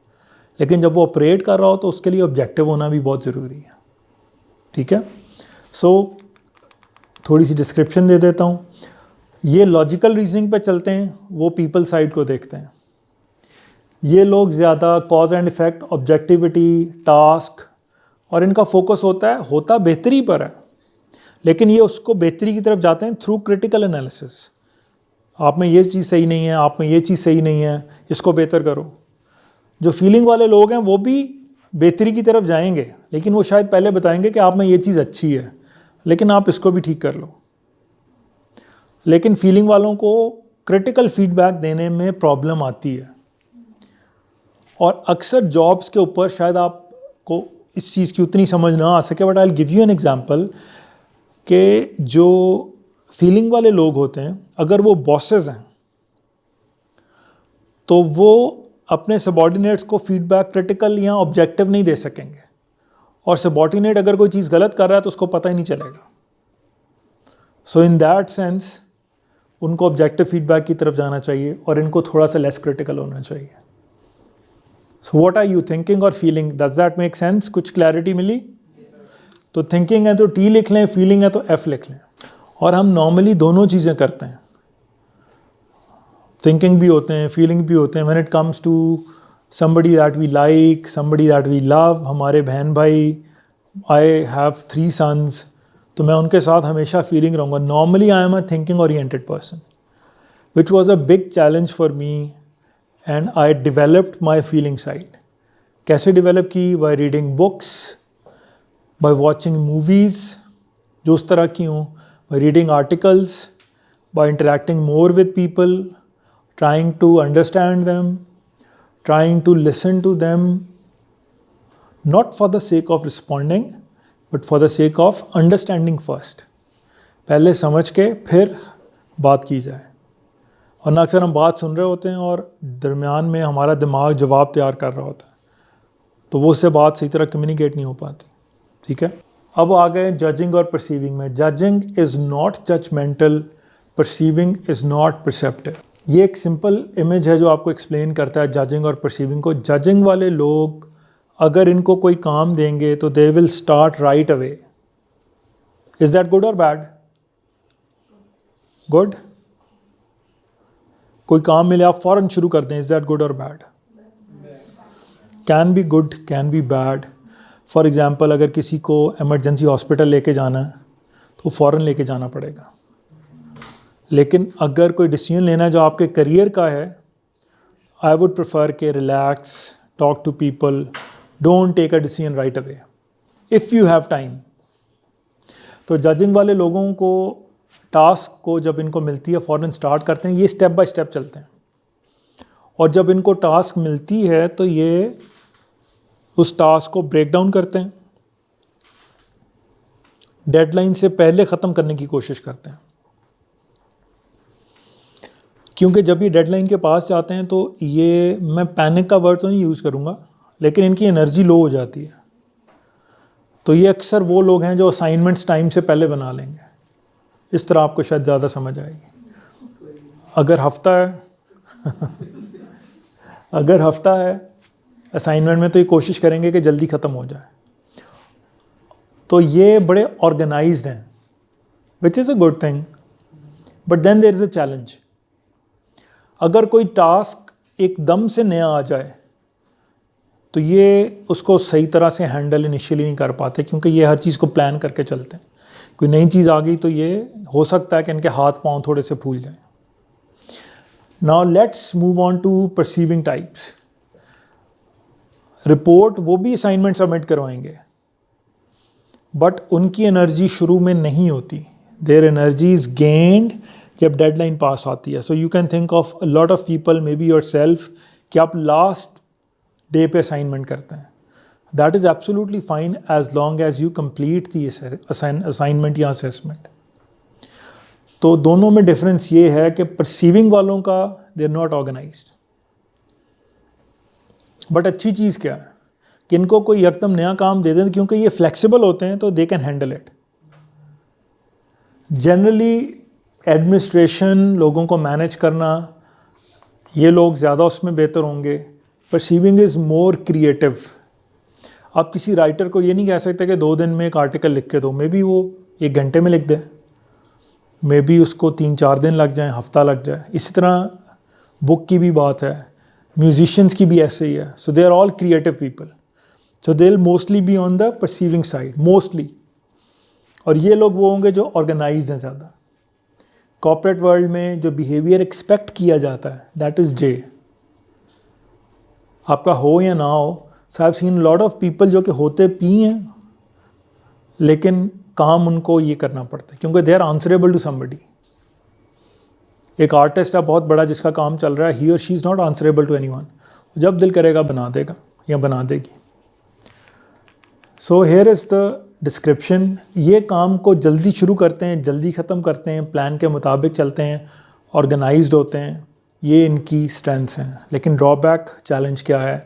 लेकिन जब वो ऑपरेट कर रहा हो तो उसके लिए ऑब्जेक्टिव होना भी बहुत ज़रूरी है. ठीक है. सो थोड़ी सी डिस्क्रिप्शन दे देता हूँ. ये लॉजिकल रीजनिंग पे चलते हैं, वो पीपल साइड को देखते हैं. ये लोग ज़्यादा cause and effect, objectivity, task, और इनका फोकस होता बेहतरी पर है, लेकिन ये उसको बेहतरी की तरफ जाते हैं थ्रू क्रिटिकल एनालिसिस. आप में ये चीज़ सही नहीं है, आप में ये चीज़ सही नहीं है, इसको बेहतर करो. जो फीलिंग वाले लोग हैं वो भी बेहतरी की तरफ जाएंगे, लेकिन वो शायद पहले बताएंगे कि आप में ये चीज़ अच्छी है, लेकिन आप इसको भी ठीक कर लो. लेकिन फीलिंग वालों को क्रिटिकल फीडबैक देने में प्रॉब्लम आती है, और अक्सर जॉब्स के ऊपर शायद आपको इस चीज़ की उतनी समझ ना आ सके, but I will give you an example कि जो फीलिंग वाले लोग होते हैं, अगर वो बॉसेस हैं तो वो अपने सबॉर्डिनेट्स को फीडबैक क्रिटिकल या ऑब्जेक्टिव नहीं दे सकेंगे, और सबॉर्डिनेट अगर कोई चीज़ गलत कर रहा है तो उसको पता ही नहीं चलेगा. सो इन दैट सेंस उनको ऑब्जेक्टिव फीडबैक की तरफ जाना चाहिए, और इनको थोड़ा सा लेस क्रिटिकल होना चाहिए. So what are you, thinking और feeling? Does that make sense? कुछ क्लैरिटी मिली? तो थिंकिंग है तो T लिख लें, फीलिंग है तो F लिख लें. और हम नॉर्मली दोनों चीज़ें करते हैं. थिंकिंग भी होते हैं, फीलिंग भी होते हैं। When it comes to somebody that we like, somebody that we love, हमारे बहन भाई, I have 3 sons, तो मैं उनके साथ हमेशा फीलिंग रहूँगा। Normally I am a thinking oriented person, which was a big challenge for me, and I developed my feeling side. कैसे डिवेलप की? By reading books, by watching movies जो उस तरह की हों, by reading articles, by interacting more with people, trying to understand them, trying to listen to them, not for the sake of responding, but for the sake of understanding first. पहले समझ के फिर बात की जाए। और ना अक्सर हम बात सुन रहे होते हैं और दरमियान में हमारा दिमाग जवाब तैयार कर रहा होता है, तो वो उससे बात सही तरह कम्युनिकेट नहीं हो पाती। ठीक है, अब आ गए जजिंग और परसीविंग में। Judging is not judgmental, perceiving is not perceptive. ये एक सिंपल इमेज है जो आपको एक्सप्लेन करता है जजिंग और परसीविंग को। जजिंग वाले लोग अगर इनको कोई काम देंगे तो they will start right away. Is that good और बैड? गुड। कोई काम मिले आप फौरन शुरू कर दें, इज दैट गुड और bad? Can be good, can be bad. For example, अगर किसी को एमरजेंसी हॉस्पिटल लेके जाना है तो फ़ौरन लेके जाना पड़ेगा। लेकिन अगर कोई डिसीजन लेना है जो आपके करियर का है, आई वुड प्रेफर के relax, talk to people, don't take a decision right away if you have time. तो जजिंग वाले लोगों को टास्क को जब इनको मिलती है फ़ौरन स्टार्ट करते हैं, ये स्टेप बाय स्टेप चलते हैं। और जब इनको टास्क मिलती है तो ये उस टास्क को ब्रेक डाउन करते हैं, डेडलाइन से पहले ख़त्म करने की कोशिश करते हैं। क्योंकि जब ये डेडलाइन के पास जाते हैं तो ये, मैं पैनिक का वर्ड तो नहीं यूज़ करूँगा, लेकिन इनकी एनर्जी लो हो जाती है। तो ये अक्सर वो लोग हैं जो असाइनमेंट्स टाइम से पहले बना लेंगे। इस तरह आपको शायद ज़्यादा समझ आएगी। अगर हफ्ता है अगर हफ्ता है असाइनमेंट में, तो ये कोशिश करेंगे कि जल्दी ख़त्म हो जाए। तो ये बड़े ऑर्गेनाइज्ड हैं, which is a good thing, but then there is a challenge. अगर कोई टास्क एकदम से नया आ जाए तो ये उसको सही तरह से हैंडल इनिशियली नहीं कर पाते, क्योंकि ये हर चीज़ को प्लान करके चलते हैं। कोई नई चीज़ आ गई तो ये हो सकता है कि इनके हाथ पांव थोड़े से फूल जाएं। Now let's move on to perceiving types. Report वो भी असाइनमेंट सबमिट करवाएंगे, बट उनकी एनर्जी शुरू में नहीं होती। देयर एनर्जी इज गेन्ड जब डेडलाइन पास आती है। So you can think of a lot of people, maybe yourself, कि आप लास्ट डे पे असाइनमेंट करते हैं। That is absolutely fine as long as you complete the assignment या असेसमेंट। तो दोनों में डिफरेंस ये है कि परसीविंग वालों का they are not organised. But अच्छी चीज़ क्या है कि इनको कोई एकदम नया काम दे दें, क्योंकि ये फ्लेक्सिबल होते हैं तो they can handle it. Generally administration, लोगों को मैनेज करना, ये लोग ज़्यादा उसमें बेहतर होंगे। Perceiving is more creative. आप किसी राइटर को ये नहीं कह सकते कि 2 दिन में एक आर्टिकल लिख के दो। मे बी वो 1 घंटे में लिख दे, मे बी उसको 3-4 दिन लग जाए, हफ्ता लग जाए। इसी तरह बुक की भी बात है, म्यूजिशियंस की भी ऐसे ही है। So they are all creative people, so they will mostly be on the perceiving side, mostly. और ये लोग वो होंगे जो ऑर्गेनाइज्ड हैं ज़्यादा। कॉर्पोरेट वर्ल्ड में जो बिहेवियर एक्सपेक्ट किया जाता है, दैट इज़ जे। आपका हो या ना हो, so I have seen lot of people जो कि होते पी हैं, लेकिन काम उनको ये करना पड़ता है क्योंकि they are answerable to somebody. एक आर्टिस्ट है बहुत बड़ा जिसका काम चल रहा है, ही और she is not answerable to anyone. जब दिल करेगा बना देगा या बना देगी। So here is the description. ये काम को जल्दी शुरू करते हैं, जल्दी ख़त्म करते हैं, प्लान के मुताबिक चलते हैं, ऑर्गेनाइज्ड होते हैं। ये इनकी स्ट्रेंथ्स हैं। लेकिन ड्रॉबैक, चैलेंज क्या है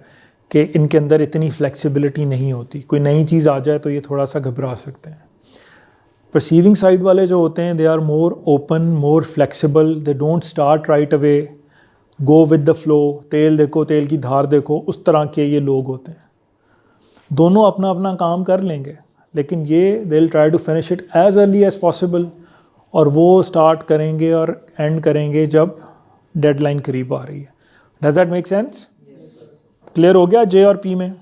कि इनके अंदर इतनी फ्लेक्सिबिलिटी नहीं होती। कोई नई चीज़ आ जाए तो ये थोड़ा सा घबरा सकते हैं। परसीविंग साइड वाले जो होते हैं, they are more open, more flexible, they don't start right away, go with the flow. तेल देखो, तेल की धार देखो, उस तरह के ये लोग होते हैं। दोनों अपना अपना काम कर लेंगे, लेकिन ये they will try to finish it as early as possible. और वो स्टार्ट करेंगे और एंड करेंगे जब डेडलाइन करीब आ रही है। Does that make sense? Clear हो गया जे और पी में?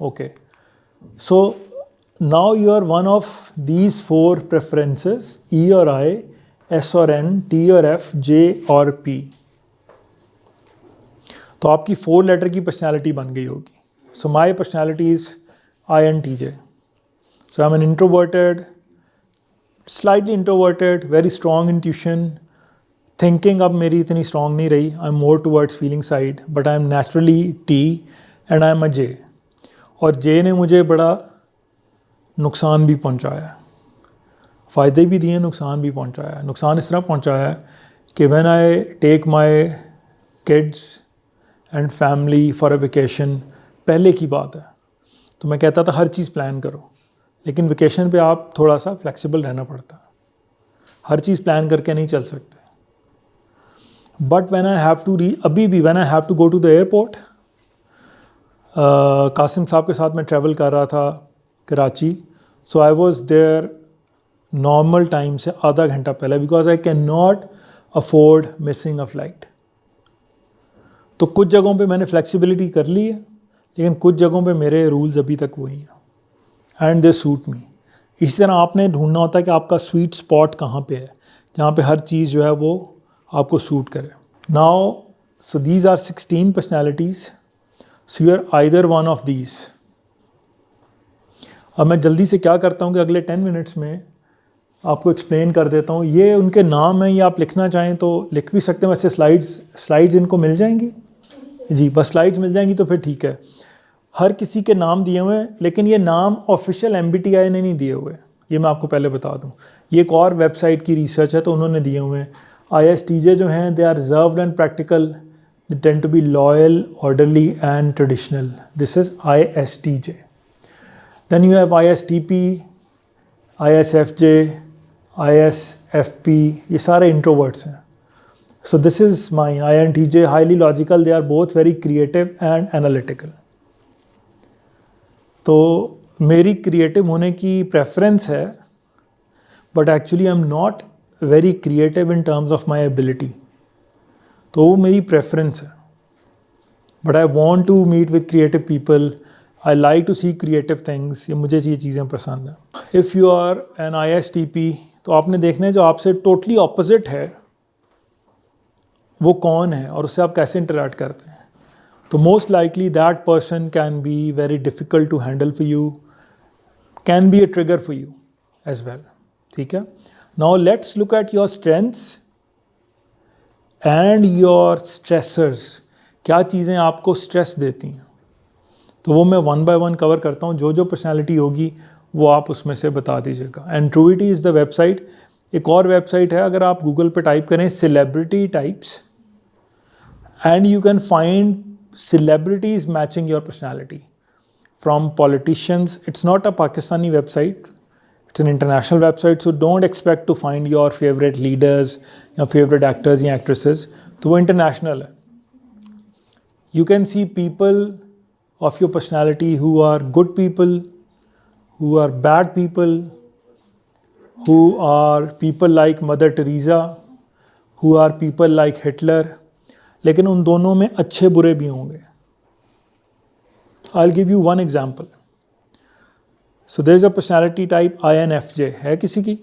Okay, so now you are one of these four preferences, E or I, S or N, T or F, J or P. तो आपकी 4 लेटर की पर्सनैलिटी बन गई होगी. So my personality is INTJ. So I'm an introverted, slightly introverted, very strong intuition. Thinking अब मेरी इतनी strong नहीं रही. I'm more towards feeling side, but I'm naturally T and I'm a J. और J ने मुझे बड़ा नुकसान भी पहुंचाया है, फ़ायदे भी दिए, नुकसान भी पहुंचाया है. नुकसान इस तरह पहुंचाया है कि when I take my kids and family for a vacation, पहले की बात है तो मैं कहता था हर चीज़ प्लान करो, लेकिन वेकेशन पे आप थोड़ा सा फ्लेक्सिबल रहना पड़ता है, हर चीज़ प्लान करके नहीं चल सकते. But when I have to अभी भी when I have to go to the airport, Qasim साहब के साथ मैं ट्रैवल कर रहा था Karachi, so I was there normal time से आधा घंटा पहले, because I can not afford missing a flight. तो कुछ जगहों पे मैंने फ्लेक्सिबिलिटी कर ली है, लेकिन कुछ जगहों पे मेरे रूल्स अभी तक वही हैं एंड दे सूट मी. इसी तरह आपने ढूंढना होता है कि आपका स्वीट स्पॉट कहाँ पे है, जहाँ पे हर चीज़ जो है वो आपको सूट करे. Now so these are 16 personalities, so you are either one of these. अब मैं जल्दी से क्या करता हूँ कि अगले 10 मिनट्स में आपको एक्सप्लेन कर देता हूँ. ये उनके नाम हैं, ये आप लिखना चाहें तो लिख भी सकते हैं. वैसे स्लाइड्स इनको मिल जाएंगी जी, बस स्लाइड्स मिल जाएंगी तो फिर ठीक है. हर किसी के नाम दिए हुए हैं, लेकिन ये नाम ऑफिशियल MBTI ने नहीं दिए हुए, ये मैं आपको पहले बता दूँ. ये एक और वेबसाइट की रिसर्च है तो उन्होंने दिए हुए हैं. ISTJ जो हैं they are reserved and practical, they tend to be loyal, orderly and traditional. This is ISTJ. Then you have ISTP, ISFJ, ISFP, ये सारे introverts हैं. So this is mine, INTJ, highly logical, they are both very creative and analytical. तो मेरी creative होने की preference है, but actually I'm not very creative in terms of my ability. तो वो मेरी preference है. But I want to meet with creative people. I like to see creative things. ये मुझे ये चीज़ें पसंद हैं. If you are an ISTP, तो आपने देखना है जो आपसे totally opposite है वो कौन है और उससे आप कैसे interact करते हैं. तो most likely that person can be very difficult to handle for you, can be a trigger for you as well. ठीक है. Now let's look at your strengths and your stressors. क्या चीज़ें आपको stress देती हैं, तो वो मैं 1 by 1 कवर करता हूँ. जो जो पर्सनैलिटी होगी वो आप उसमें से बता दीजिएगा. And Truity is the website. एक और वेबसाइट है, अगर आप गूगल पे टाइप करें celebrity types, and you can find celebrities matching your personality from politicians. It's not a Pakistani website, it's an international website. So don't expect to find your favourite leaders या favourite actors या actresses. तो वो international है. You can see people of your personality who are good people, who are bad people, who are people like Mother Teresa, who are people like Hitler. लेकिन उन दोनों में अच्छे बुरे भी होंगे. I'll give you one example. So there is a personality type INFJ. है किसी की?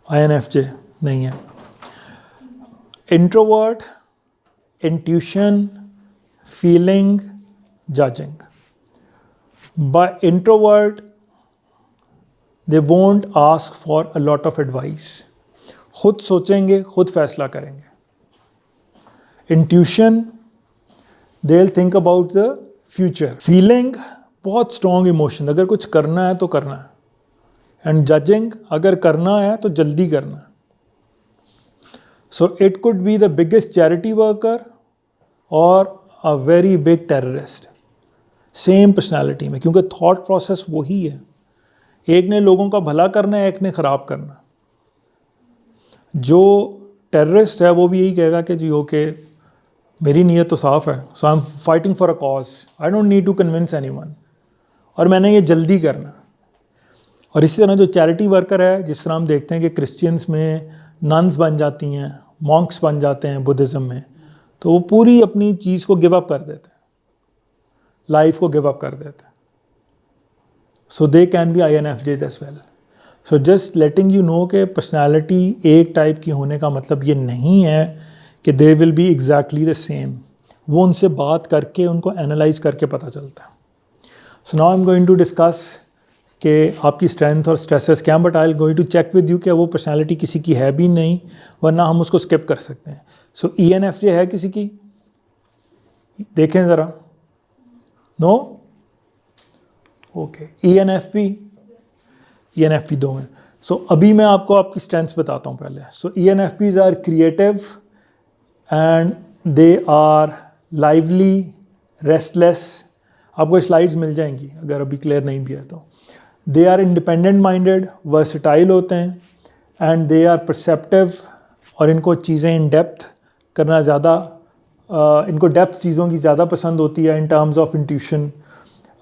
INFJ नहीं है. Introvert, intuition, feeling, judging. By introvert, they won't ask for a lot of advice. खुद सोचेंगे, खुद फैसला करेंगे. Intuition, they'll think about the future. Feeling, बहुत strong emotion, अगर कुछ करना है तो करना है. And judging, अगर करना है तो जल्दी करना है. So it could be the biggest charity worker or a very big terrorist. Same personality में, क्योंकि थॉट प्रोसेस वही है. एक ने लोगों का भला करना है, एक ने ख़राब करना. जो टेररिस्ट है वो भी यही कहेगा कि जी ओके मेरी नीयत तो साफ़ है, so I am fighting for a cause, I don't need to convince anyone, और मैंने ये जल्दी करना. और इसी तरह जो चैरिटी वर्कर है, जिस तरह हम देखते हैं कि क्रिश्चियंस में नन्स बन जाती हैं, मॉन्क्स बन जाते हैं बुद्धिज़्म में, तो वो पूरी अपनी चीज़ को गिव अप कर देते हैं, लाइफ को गिव अप कर देते हैं. So they can be INFJs as well. So just letting you know कि पर्सनैलिटी एक टाइप की होने का मतलब ये नहीं है कि they will be exactly the same. वो उनसे बात करके, उनको एनालाइज करके पता चलता है. So now I am going to discuss कि आपकी स्ट्रेंथ और स्ट्रेसेस क्या, but I am going to check with you कि वो पर्सनैलिटी किसी की है भी नहीं, वरना हम उसको स्किप कर सकते हैं. सो ENFJ है किसी की? देखें ज़रा. नो? ओके. ENFP 2 हैं. सो अभी मैं आपको आपकी स्ट्रेंथ्स बताता हूँ पहले. So ENFPs are creative and they are lively, restless. आपको स्लाइड्स मिल जाएंगी अगर अभी क्लियर नहीं भी है तो. They are independent minded, versatile होते हैं, एंड दे आर परसेप्टिव, और इनको चीज़ें इन डेप्थ करना ज़्यादा, इनको डेप्थ चीज़ों की ज़्यादा पसंद होती है इन terms of intuition.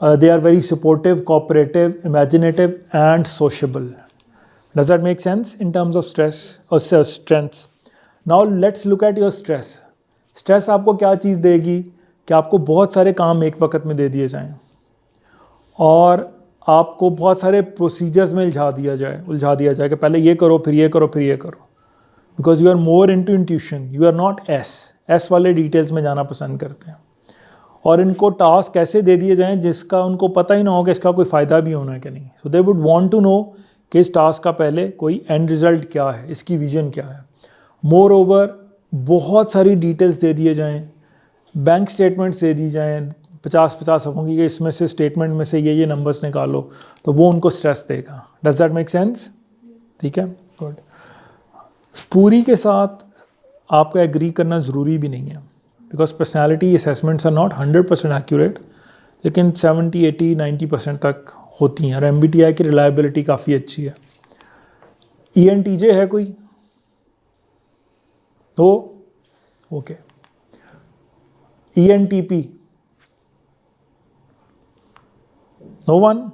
They are very supportive, cooperative, imaginative and sociable. Does that make sense in terms of stress or strengths? Now let's look at your stress. Stress आपको क्या चीज़ देगी कि आपको बहुत सारे काम एक वक्त में दे दिए जाएं और आपको बहुत सारे प्रोसीजर्स में उलझा दिया जाए कि पहले ये करो, फिर ये करो, फिर ये करो. Because you are more into intuition, you are not S वाले डिटेल्स में जाना पसंद करते हैं. और इनको टास्क ऐसे दे दिए जाएं जिसका उनको पता ही ना हो कि इसका कोई फ़ायदा भी होना है कि नहीं. So they would want to know कि इस टास्क का पहले कोई एंड रिज़ल्ट क्या है, इसकी विजन क्या है. मोर ओवर बहुत सारी डिटेल्स दे दिए जाएं, बैंक स्टेटमेंट्स दे दी जाएं 50-50 सफ़ों की, कि इसमें से स्टेटमेंट में से ये नंबर्स निकालो, तो वो उनको स्ट्रेस देगा. Does that make sense? ठीक है, गुड. पूरी के साथ आपका एग्री करना ज़रूरी भी नहीं है, because personality assessments are not 100% accurate, लेकिन 70, 80, 90% तक होती हैं. और MBTI की रिलायबिलिटी काफ़ी अच्छी है. ENTJ है कोई? तो ओके. ENTP? No one?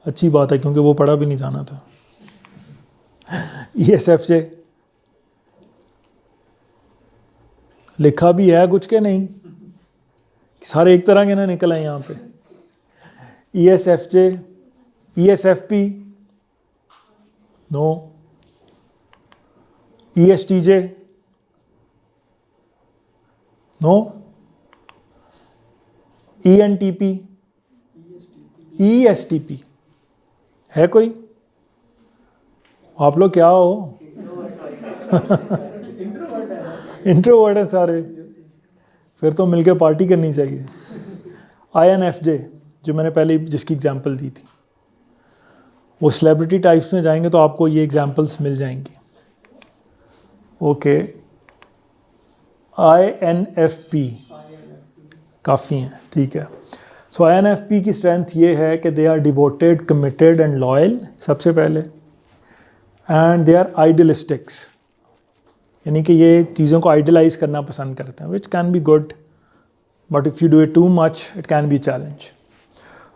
अच्छी बात है, क्योंकि वो पढ़ा भी नहीं जाना था. ESFJ? लिखा भी है कुछ के नहीं, सारे एक तरह के ना निकल आए यहाँ पे. ESFJ? ESFP? No. ESTJ? No. ENTP? ESTP? है कोई? आप लोग क्या हो? इंट्रोवर्ट है सारे, फिर तो मिलके पार्टी करनी चाहिए. INFJ, जो मैंने पहले जिसकी एग्जांपल दी थी, वो सेलिब्रिटी टाइप्स में जाएंगे तो आपको ये एग्जांपल्स मिल जाएंगी. ओके. INFP काफ़ी हैं, ठीक है. सो INFP की स्ट्रेंथ ये है कि they are devoted, committed and loyal सबसे पहले, एंड दे आर आइडियलिस्टिक्स, यानी कि ये चीज़ों को आइडलाइज करना पसंद करते हैं, which can be good, but if you do it too much it can be challenge.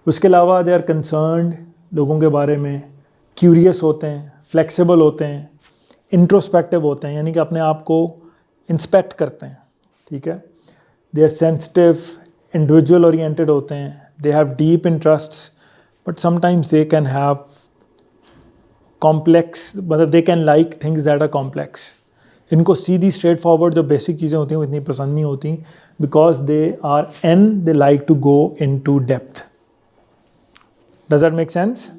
उसके अलावा दे आर कंसर्न्ड, लोगों के बारे में क्यूरियस होते हैं, फ्लेक्सिबल होते हैं, इंट्रोस्पेक्टिव होते हैं, यानी कि अपने आप को इंस्पेक्ट करते हैं. ठीक है. They are sensitive, individual oriented होते हैं, they have deep interests, but sometimes they can have complex, मतलब they can like things that are complex. इनको सीधी स्ट्रेट फॉरवर्ड जो बेसिक चीज़ें होती हैं वो इतनी पसंद नहीं होती, because they are they like to go into depth. Does that make sense?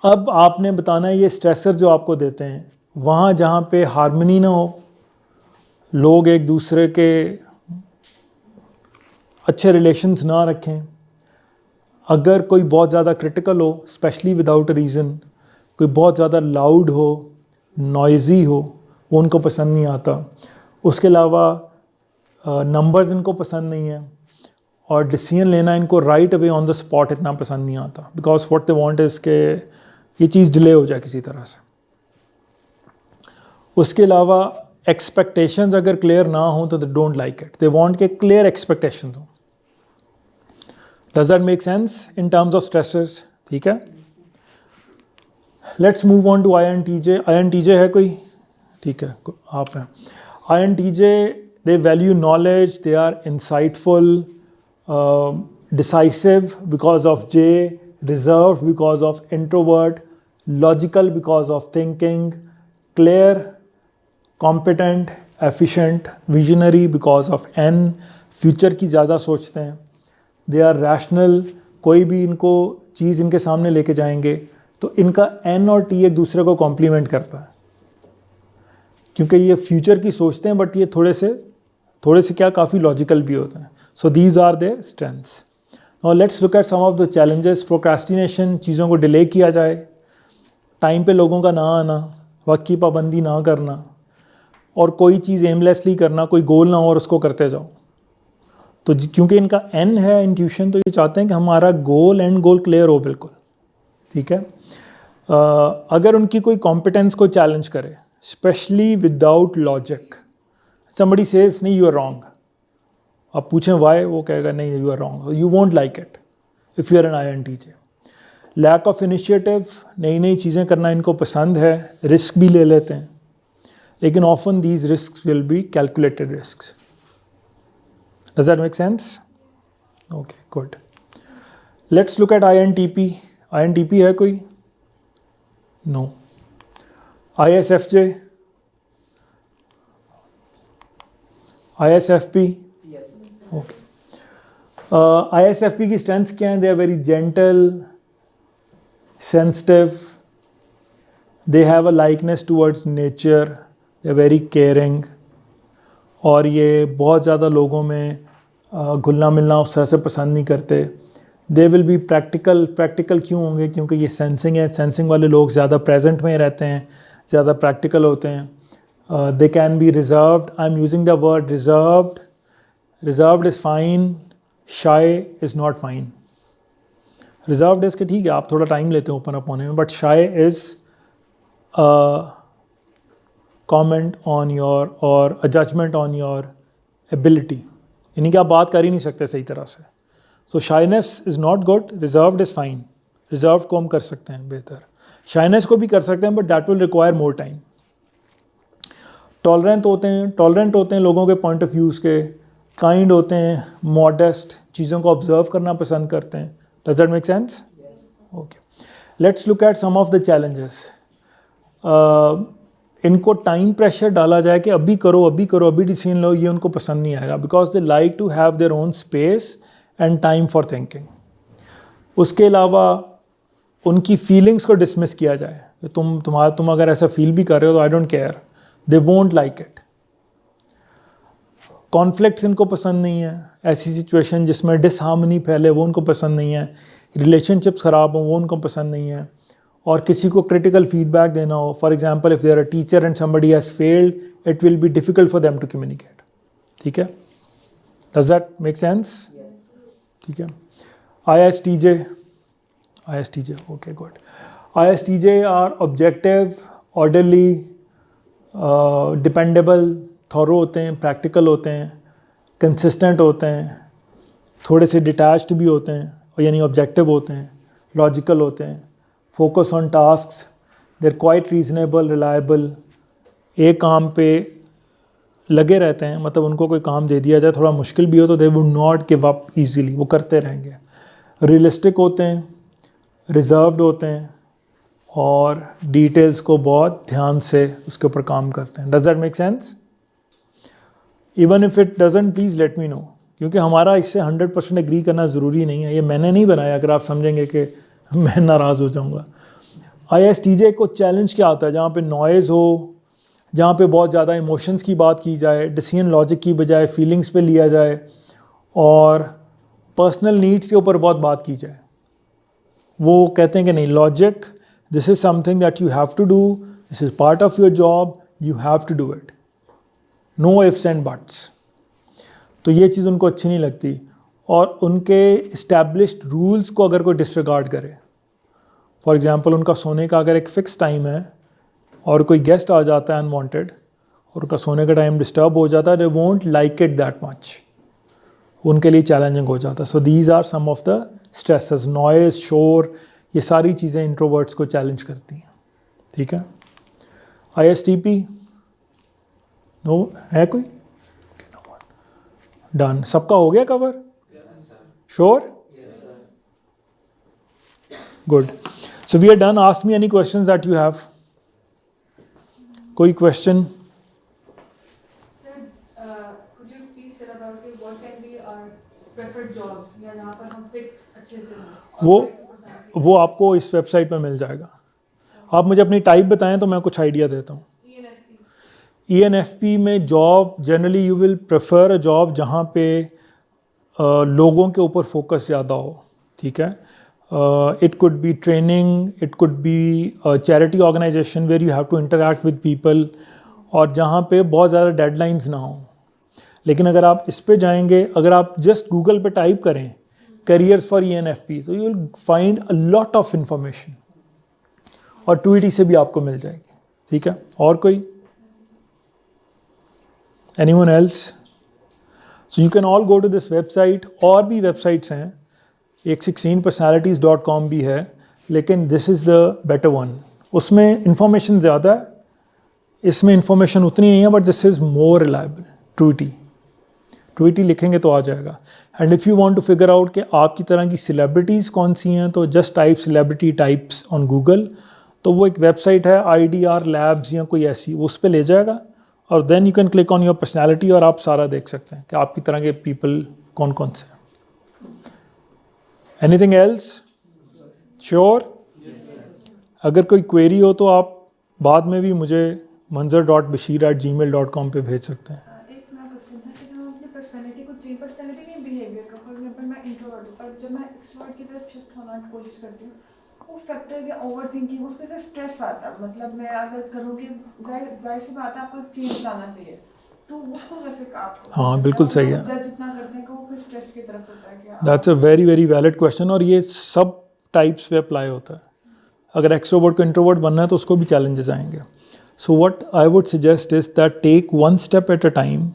अब आपने बताना है ये स्ट्रेसर जो आपको देते हैं, वहाँ जहाँ पे हार्मनी ना हो, लोग एक दूसरे के अच्छे रिलेशंस ना रखें, अगर कोई बहुत ज़्यादा क्रिटिकल हो, स्पेशली विदाउट रीज़न, कोई बहुत ज़्यादा लाउड हो, नॉइज़ी हो, वो उनको पसंद नहीं आता. उसके अलावा नंबर्स इनको पसंद नहीं है, और डिसीजन लेना इनको right away on the spot इतना पसंद नहीं आता, because what they want is के ये चीज़ डिले हो जाए किसी तरह से. उसके अलावा एक्सपेक्टेशंस अगर क्लियर ना हो तो they don't like it, they want के क्लियर एक्सपेक्टेशंस हो. Does that make sense in terms of stresses? ठीक है. Let's move on to INTJ. INTJ है कोई ठीक है, आप हैं। INTJ, they value knowledge, they are insightful, decisive because of J, reserved because of introvert, logical because of thinking, clear, competent, efficient, visionary because of N, future की ज़्यादा सोचते हैं, दे आर रैशनल, कोई भी इनको चीज़ इनके सामने लेके जाएंगे तो इनका N और T एक दूसरे को कॉम्प्लीमेंट करता है, क्योंकि ये फ्यूचर की सोचते हैं बट ये थोड़े से क्या काफ़ी लॉजिकल भी होते हैं. So these are their strengths. Now let's look at some of the challenges. Procrastination, चीज़ों को डिले किया जाए, टाइम पे लोगों का ना आना, वक्त की पाबंदी ना करना, और कोई चीज़ एमलेसली करना, कोई गोल ना हो और उसको करते जाओ. तो क्योंकि इनका N है इंट्यूशन, तो ये चाहते हैं कि हमारा गोल, एंड गोल क्लियर हो बिल्कुल. ठीक है. अगर उनकी कोई कॉम्पिटेंस को चैलेंज करे, specially without logic, somebody says नहीं you are wrong, आप पूछें why, वो कहेगा नहीं you are wrong, you won't like it if you are an INTJ. Lack of initiative, नई नई चीज़ें करना इनको पसंद है, रिस्क भी ले लेते हैं, लेकिन often these risk will be calculated risk. Does that make sense? Okay, good. Let's look at INTP. INTP है कोई? No. ISFJ, ISFP, okay. ISFP की स्ट्रेंथ्स क्या हैं? They are very gentle, sensitive, they have a likeness towards nature, they are very caring, और ये बहुत ज़्यादा लोगों में घुलना मिलना उस तरह से पसंद नहीं करते. They will be practical क्यों होंगे? क्योंकि ये सेंसिंग है. सेंसिंग वाले लोग ज़्यादा प्रेजेंट में रहते हैं, ज़्यादा प्रैक्टिकल होते हैं. They can be reserved. I'm using the word reserved. Reserved is fine, shy is not fine. Reserve days के ठीक है, आप थोड़ा टाइम लेते हैं ओपन अप होने में, but shy is comment on your और अ जजमेंट ऑन योर एबिलिटी, यानी कि आप बात कर ही नहीं सकते सही तरह से. So shyness is not good, reserved is fine. Reserve को हम कर सकते हैं बेहतर, शाइनेस को भी कर सकते हैं, but that will require more time. Tolerant होते हैं लोगों के पॉइंट ऑफ व्यूज़ के, काइंड होते हैं, मॉडेस्ट, चीज़ों को ऑब्जर्व करना पसंद करते हैं. Does that make sense? Yes. Okay. Let's look at some of the challenges. इनको टाइम प्रेशर डाला जाए कि अभी करो, अभी डिसीजन लो, ये उनको पसंद नहीं आएगा, because they like to have their own space and time for thinking. उसके अलावा उनकी फीलिंग्स को डिसमिस किया जाए, तुम अगर ऐसा फील भी कर रहे हो तो I don't care, they won't like it. Conflicts इनको पसंद नहीं है, ऐसी सिचुएशन जिसमें डिसहार्मनी फैले वो उनको पसंद नहीं है, रिलेशनशिप्स ख़राब हों वो उनको पसंद नहीं है, और किसी को क्रिटिकल फीडबैक देना हो. For example, if they are a teacher and somebody has failed, it will be difficult for them to communicate. ठीक है. Does that make sense? ठीक है. ISTJ, okay, good. ISTJ are objective, orderly, dependable, thorough होते हैं, practical होते हैं, consistent होते हैं, थोड़े से डिटैच्ड भी होते हैं, और यानी ऑब्जेक्टिव होते हैं, लॉजिकल होते हैं, focus on tasks, there quite reasonable, reliable, एक काम पे लगे रहते हैं, मतलब उनको कोई काम दे दिया जाए थोड़ा मुश्किल भी हो तो they would not give up easily, वो करते रहेंगे. रियलिस्टिक होते हैं, रिजर्व्ड होते हैं, और डिटेल्स को बहुत ध्यान से उसके ऊपर काम करते हैं. Does that make sense? Even if it doesn't, please let me know, क्योंकि हमारा इससे 100% एग्री करना ज़रूरी नहीं है. ये मैंने नहीं बनाया, अगर आप समझेंगे कि मैं नाराज़ हो जाऊँगा. ISTJ को चैलेंज क्या आता है? जहाँ पे नॉइज़ हो, जहाँ पे बहुत ज़्यादा इमोशंस की बात की जाए, डिसीजन लॉजिक की बजाय फीलिंग्स पे लिया जाए, और पर्सनल नीड्स के ऊपर बहुत बात की जाए. वो कहते हैं कि नहीं, logic, this is something that you have to do, this is part of your job, you have to do it, no ifs and buts. तो ये चीज़ उनको अच्छी नहीं लगती. और उनके इस्टेब्लिश्ड रूल्स को अगर कोई डिसरिगार्ड करे, फॉर एग्जांपल उनका सोने का अगर एक फ़िक्स टाइम है और कोई गेस्ट आ जाता है अनवांटेड और उनका सोने का टाइम डिस्टर्ब हो जाता है, they won't like it that much, उनके लिए चैलेंजिंग हो जाता है. So these are some of the stresses. Noise, शोर, ये सारी चीज़ें इंट्रोवर्ट्स को चैलेंज करती हैं. ठीक है. ISTP, नो है कोई? डन, सबका हो गया cover? Sure? Good. So we are done. Ask me any questions that you have. कोई question? Sir, could you please tell about what can be our preferred jobs या जहाँ पर हम fit अच्छे से हों? वो आपको इस वेबसाइट पे मिल जाएगा. आप मुझे अपनी टाइप बताएं तो मैं कुछ आइडिया देता हूँ. ENFP में job generally you will prefer a job जहाँ पे लोगों के ऊपर फोकस ज़्यादा हो. ठीक है. It could be training, it could be charity organisation where you have to interact with people, और जहाँ पे बहुत ज़्यादा डेडलाइंस ना हो. लेकिन अगर आप इस पे जाएंगे, अगर आप जस्ट गूगल पे टाइप करें करियर्स फॉर ENFP, तो you will find a lot of information, और ट्वीटी से भी आपको मिल जाएगी. ठीक है. और कोई? Anyone else? So you can all go to this website. और भी वेबसाइट्स हैं, एक 16personalities.com भी है, लेकिन this is the better one. उसमें इंफॉर्मेशन ज़्यादा है, इसमें इंफॉर्मेशन उतनी नहीं है, but this is more reliable. Tweety लिखेंगे तो आ जाएगा. And if you want to figure out कि आपकी तरह की सेलिब्रिटीज़ कौन सी हैं, तो just type celebrity types on Google. तो वो एक वेबसाइट है IDR Labs या कोई ऐसी, उस पर ले जाएगा, और then you can click on your personality और आप सारा देख सकते हैं कि आपकी तरह के पीपल कौन कौन से हैं. Anything else? श्योर? अगर कोई क्वेरी हो तो आप बाद में भी मुझे manzar.bashir@gmail.com पे भेज सकते हैं. एक मेरा क्वेश्चन है कि जब हम अपनी पर्सनालिटी को चेंज, पर्सनालिटी नहीं बिहेवियर का, फॉर एग्जांपल मैं इंट्रोवर्ट हूँ, पर जब मैं एक्सट्रोवर्ट की तरफ शिफ्ट होना की कोशिश करती हूँ, वो फैक्टर्स या ओवर थिंकिंग, उसके से स्ट्रेस आता है. मतलब मैं अगर करूँ कि जाहिर सी बात है आपको चेंज लाना चाहिए, तो उसको कैसे आप? हाँ, बिल्कुल सही है. जज इतना करते हैं कि वो फिर स्ट्रेस की तरफ चलता है क्या? That's a very very valid question, और ये सब टाइप्स पे अप्लाई होता है. अगर एक्सट्रोवर्ट को इंट्रोवर्ट बनना है तो उसको भी चैलेंजेस आएंगे. So what I would suggest is that take one step at a time.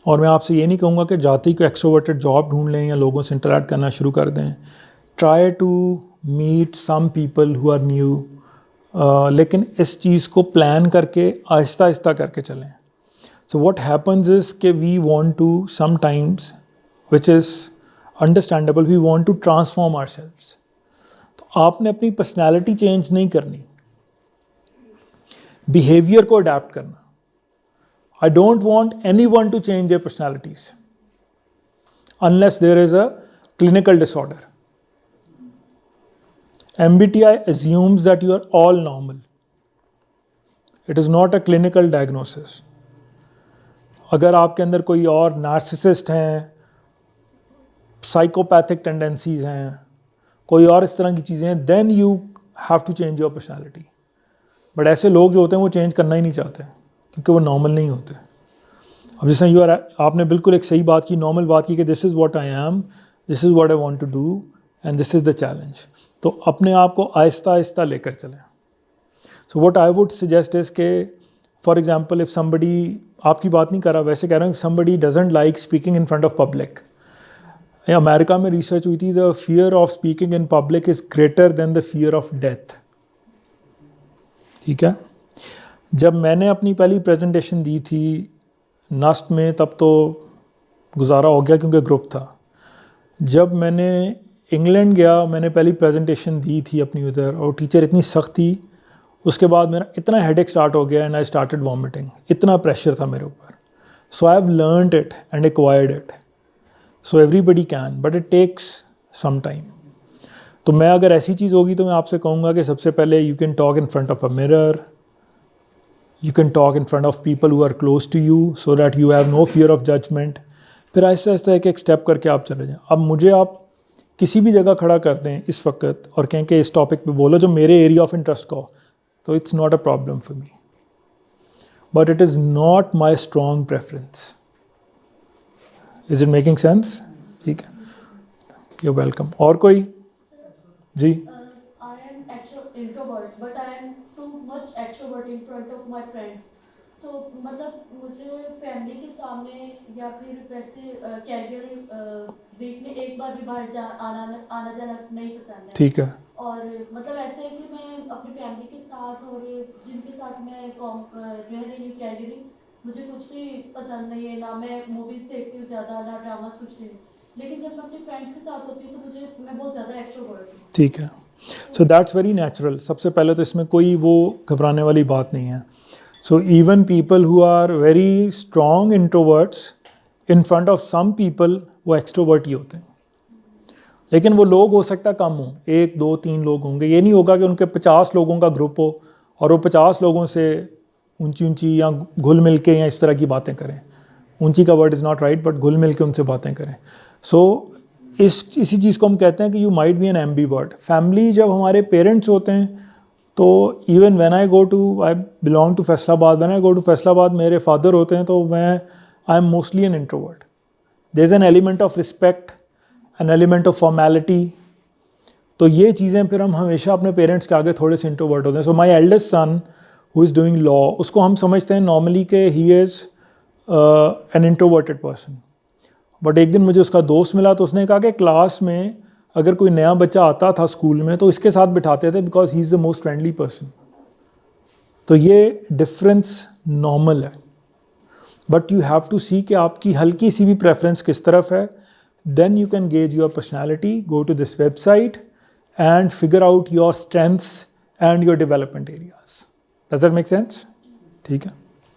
और मैं आपसे ये नहीं कहूँगा कि जाते ही को एक्सट्रोवर्टेड जॉब ढूंढ लें या लोगों से इंटरैक्ट करना शुरू कर दें. Try to meet some people who are new, लेकिन इस चीज़ को प्लान करके आहिस्ता आहिस्ता करके चलें. So what happens is कि we want to sometimes, which is understandable, we want to transform ourselves. तो आपने अपनी पर्सनैलिटी चेंज नहीं करनी, बिहेवियर को अडेप्ट करना. I don't want anyone to change their personalities unless there is a clinical disorder. MBTI assumes that you are all normal. It is not a clinical diagnosis. अगर आपके अंदर कोई और narcissist हैं, साइकोपैथिक टेंडेंसीज हैं, कोई और इस तरह की चीज़ें हैं, then you have to change your personality. But ऐसे लोग जो होते हैं वो चेंज करना ही नहीं चाहते क्योंकि वो नॉर्मल नहीं होते. अब जैसे आपने बिल्कुल एक सही बात की, नॉर्मल बात की कि this is what I am, this is what I want to do and this is the challenge. तो अपने आप को आहिस्ता आहिस्ता लेकर चलें. So what I would suggest is के फॉर एग्जाम्पल इफ़ समबडी, आपकी बात नहीं कर रहा, वैसे कह रहा हूँ, if somebody doesn't like speaking in front of public. America में रिसर्च हुई थी, the fear of speaking in public is greater than the fear of death. ठीक है. जब मैंने अपनी पहली प्रेजेंटेशन दी थी नस्ट में, तब तो गुजारा हो गया क्योंकि ग्रुप था. जब मैंने इंग्लैंड गया, मैंने पहली प्रेजेंटेशन दी थी अपनी उधर, और टीचर इतनी सख्त थी, उसके बाद मेरा इतना हेडेक स्टार्ट हो गया एंड आई स्टार्टेड वॉमिटिंग. इतना प्रेशर था मेरे ऊपर. So I have learned it and acquired it. So everybody can, but it takes some time. तो मैं अगर ऐसी चीज़ होगी तो मैं आपसे कहूँगा कि सबसे पहले you can talk in front of a mirror, you can talk in front of people who are close to you so that you have no fear of judgement. फिर आहिस्ता आहिस्ता एक एक स्टेप करके आप चले जाएँ. अब मुझे आप किसी भी जगह खड़ा कर दें इस वक्त और कहें कि इस टॉपिक पे बोलो जो मेरे एरिया ऑफ इंटरेस्ट का हो, तो it's not a problem for me, but it is not my strong preference. Is it making sense? ठीक है, यू वेलकम. और कोई? जी. I am introvert, but I am too much extrovert in front of my friends. So मतलब मुझे family के सामने या फिर वैसे कैजुअल वीक में एक बार भी बाहर आना जाना नहीं पसंद है. ठीक है. और मतलब ऐसे है कि मैं अपनी फैमिली के साथ और जिनके साथ मैं रह रही हूँ कैजुअली, मुझे कुछ भी पसंद नहीं है, ना मैं मूवीज देखती हूँ ज़्यादा, ना ड्रामास, कुछ भी नहीं। लेकिन जब मैं अपने फ्रेंड्स के साथ होती हूँ तो मैं बहुत ज़्यादा एक्सट्रोवर्ट हूँ। ठीक है, सो दैट्स वेरी नेचुरल। सबसे पहले तो इसमें कोई वो घबराने वाली बात नहीं है। So even people who are very strong introverts in front of some people वो एक्सट्रोवर्ट ही होते हैं। लेकिन वो लोग हो सकता है कम हों, 1 2 3 लोग होंगे। ये नहीं होगा कि उनके 50 लोगों का ग्रुप हो और वो 50 लोगों से ऊंची ऊंची या घुल मिल के या इस तरह की बातें करें। ऊंची का word is not right, but घुल मिल के उनसे बातें करें। सो इसी चीज़ को हम कहते हैं कि you might be an ambivert. Family जब हमारे पेरेंट्स होते हैं तो even when I belong to Faisalabad, when I go to Faisalabad, मेरे फादर होते हैं तो I am mostly an introvert. There is an element of respect, an element of formality. तो ये चीज़ें फिर हम हमेशा अपने पेरेंट्स के आगे थोड़े से इंट्रोवर्ट होते हैं। So my eldest son who is doing law, उसको हम समझते हैं नॉर्मली कि he is an introverted person. But एक दिन मुझे उसका दोस्त मिला तो उसने कहा कि क्लास में अगर कोई नया बच्चा आता था स्कूल में तो इसके साथ बिठाते थे because he is the most friendly person. तो ये डिफरेंस नॉर्मल है, but you have to see कि आपकी हल्की सी भी प्रेफरेंस किस तरफ है। Then you can gauge your personality, go to this website and figure out your strengths and your development areas. Does that make sense? ठीक है,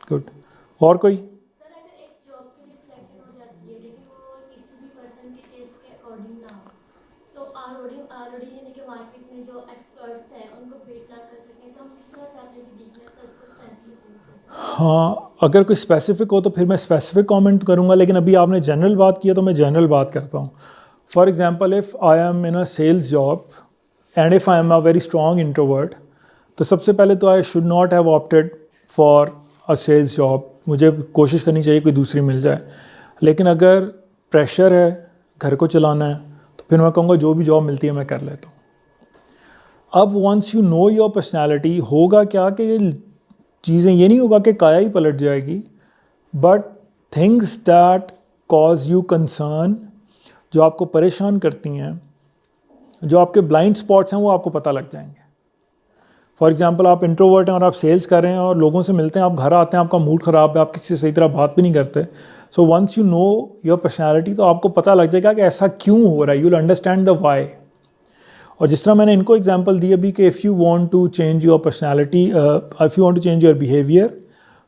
गुड। और कोई? सर अगर एक जॉब के लिए सिलेक्शन हो जाती है लेकिन वो किसी भी पर्सन के टेस्ट के अकॉर्डिंग ना हो, तो ऑलरेडी यानी कि मार्केट में जो एक्सपर्ट्स हैं उनको बेट ना कर सकें, तो हम किस तरह से अपनी जो वीकनेस है उसको स्ट्रेंथ में चेंज कर सकते हैं? हाँ, अगर कोई स्पेसिफिक हो तो फिर मैं स्पेसिफिक कमेंट करूँगा, लेकिन अभी आपने जनरल बात की है तो मैं जनरल बात करता हूँ। For example, if I am in a sales job and if I am a very strong introvert, तो सबसे पहले तो I should not have opted for a sales job. मुझे कोशिश करनी चाहिए कोई दूसरी मिल जाए। लेकिन अगर प्रेशर है, घर को चलाना है, तो फिर मैं कहूँगा जो भी जॉब मिलती है मैं कर लेता हूँ। अब once you know your personality, होगा क्या कि ये चीज़ें, ये नहीं होगा कि काया ही पलट जाएगी, but things that cause you concern, जो आपको परेशान करती हैं, जो आपके ब्लाइंड स्पॉट्स हैं, वो आपको पता लग जाएंगे। फॉर एग्जांपल, आप इंट्रोवर्ट हैं और आप सेल्स कर रहे हैं और लोगों से मिलते हैं, आप घर आते हैं, आपका मूड ख़राब है, आप किसी से सही तरह बात भी नहीं करते। So once you know your personality, तो आपको पता लग जाएगा कि ऐसा क्यों हो रहा है। You will understand the why. और जिस तरह मैंने इनको एग्जांपल दी अभी कि if you want to change your personality, if you want to change your behaviour,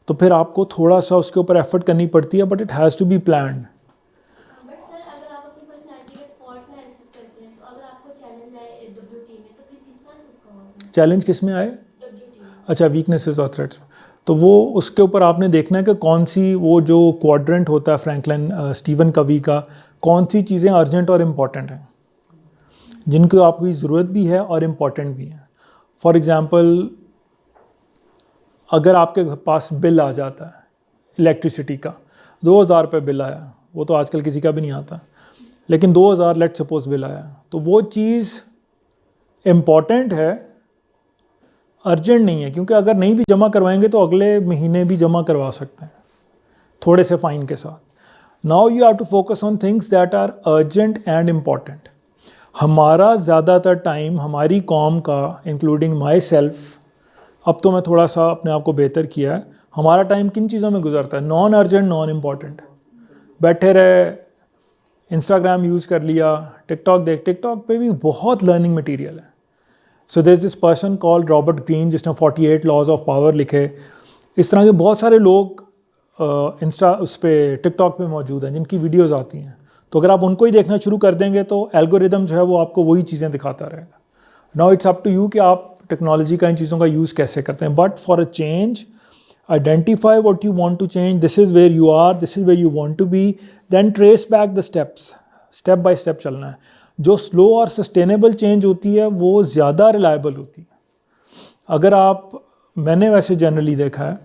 तो फिर आपको थोड़ा सा उसके ऊपर एफर्ट करनी पड़ती है, but it has to be planned. But sir अगर आप अपनी पर्सनैलिटी का स्पॉट एनालिसिस करते हैं तो अगर आपको चैलेंज आए WT में तो फिर किस तरह से उसको overcome चैलेंज किस में आए? WT में? अच्छा, वीकनेसेस और थ्रेट्स। तो वो उसके ऊपर आपने देखना है कि कौन सी, वो जो क्वाड्रेंट होता है फ्रैंकलिन स्टीवन कवी का, कौन सी चीज़ें अर्जेंट और इम्पॉर्टेंट हैं, जिनको आपकी ज़रूरत भी है और इम्पॉर्टेंट भी है। फॉर एग्ज़ाम्पल, अगर आपके पास बिल आ जाता है इलेक्ट्रिसिटी का, 2000 रुपये बिल आया, वो तो आजकल किसी का भी नहीं आता, लेकिन 2000 लेट सपोज बिल आया, तो वो चीज़ इम्पॉर्टेंट है, अर्जेंट नहीं है। क्योंकि अगर नहीं भी जमा करवाएंगे तो अगले महीने भी जमा करवा सकते हैं थोड़े से फ़ाइन के साथ। Now you have to focus on things that are urgent and important. हमारा ज़्यादातर टाइम, हमारी कौम का, इंक्लूडिंग माई सेल्फ, अब तो मैं थोड़ा सा अपने आप को बेहतर किया है, हमारा टाइम किन चीज़ों में गुजरता है? Non urgent, non important. बैठे रहे, इंस्टाग्राम यूज़ कर लिया, टिकटॉक टिकटॉक पे भी बहुत लर्निंग मटीरियल है। So there is this person called Robert green जिसने 48 लॉज ऑफ पावर लिखे। इस तरह के बहुत सारे लोग उस पर टिकटॉक पे मौजूद हैं जिनकी वीडियोज़ आती हैं। तो अगर आप उनको ही देखना शुरू कर देंगे तो एल्गोरिदम जो है वो आपको वही चीज़ें दिखाता रहेगा। Now it's up to you कि आप टेक्नोलॉजी का इन चीज़ों का यूज़ कैसे करते हैं। But for a change, identify what you want to change, this is where you are, this is where you want to be, then trace back the steps, step by step चलना है। जो slow और sustainable change होती है वो ज़्यादा reliable होती है। अगर आप, मैंने वैसे जनरली देखा है,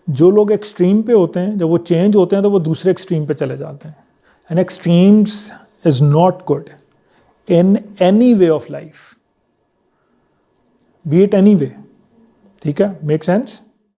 जो लोग एक्सट्रीम पे होते हैं, जब वो चेंज होते हैं तो वो दूसरे एक्सट्रीम पे चले जाते हैं। And extremes is not good in any way of life, B it any way. ठीक है, मेक सेंस?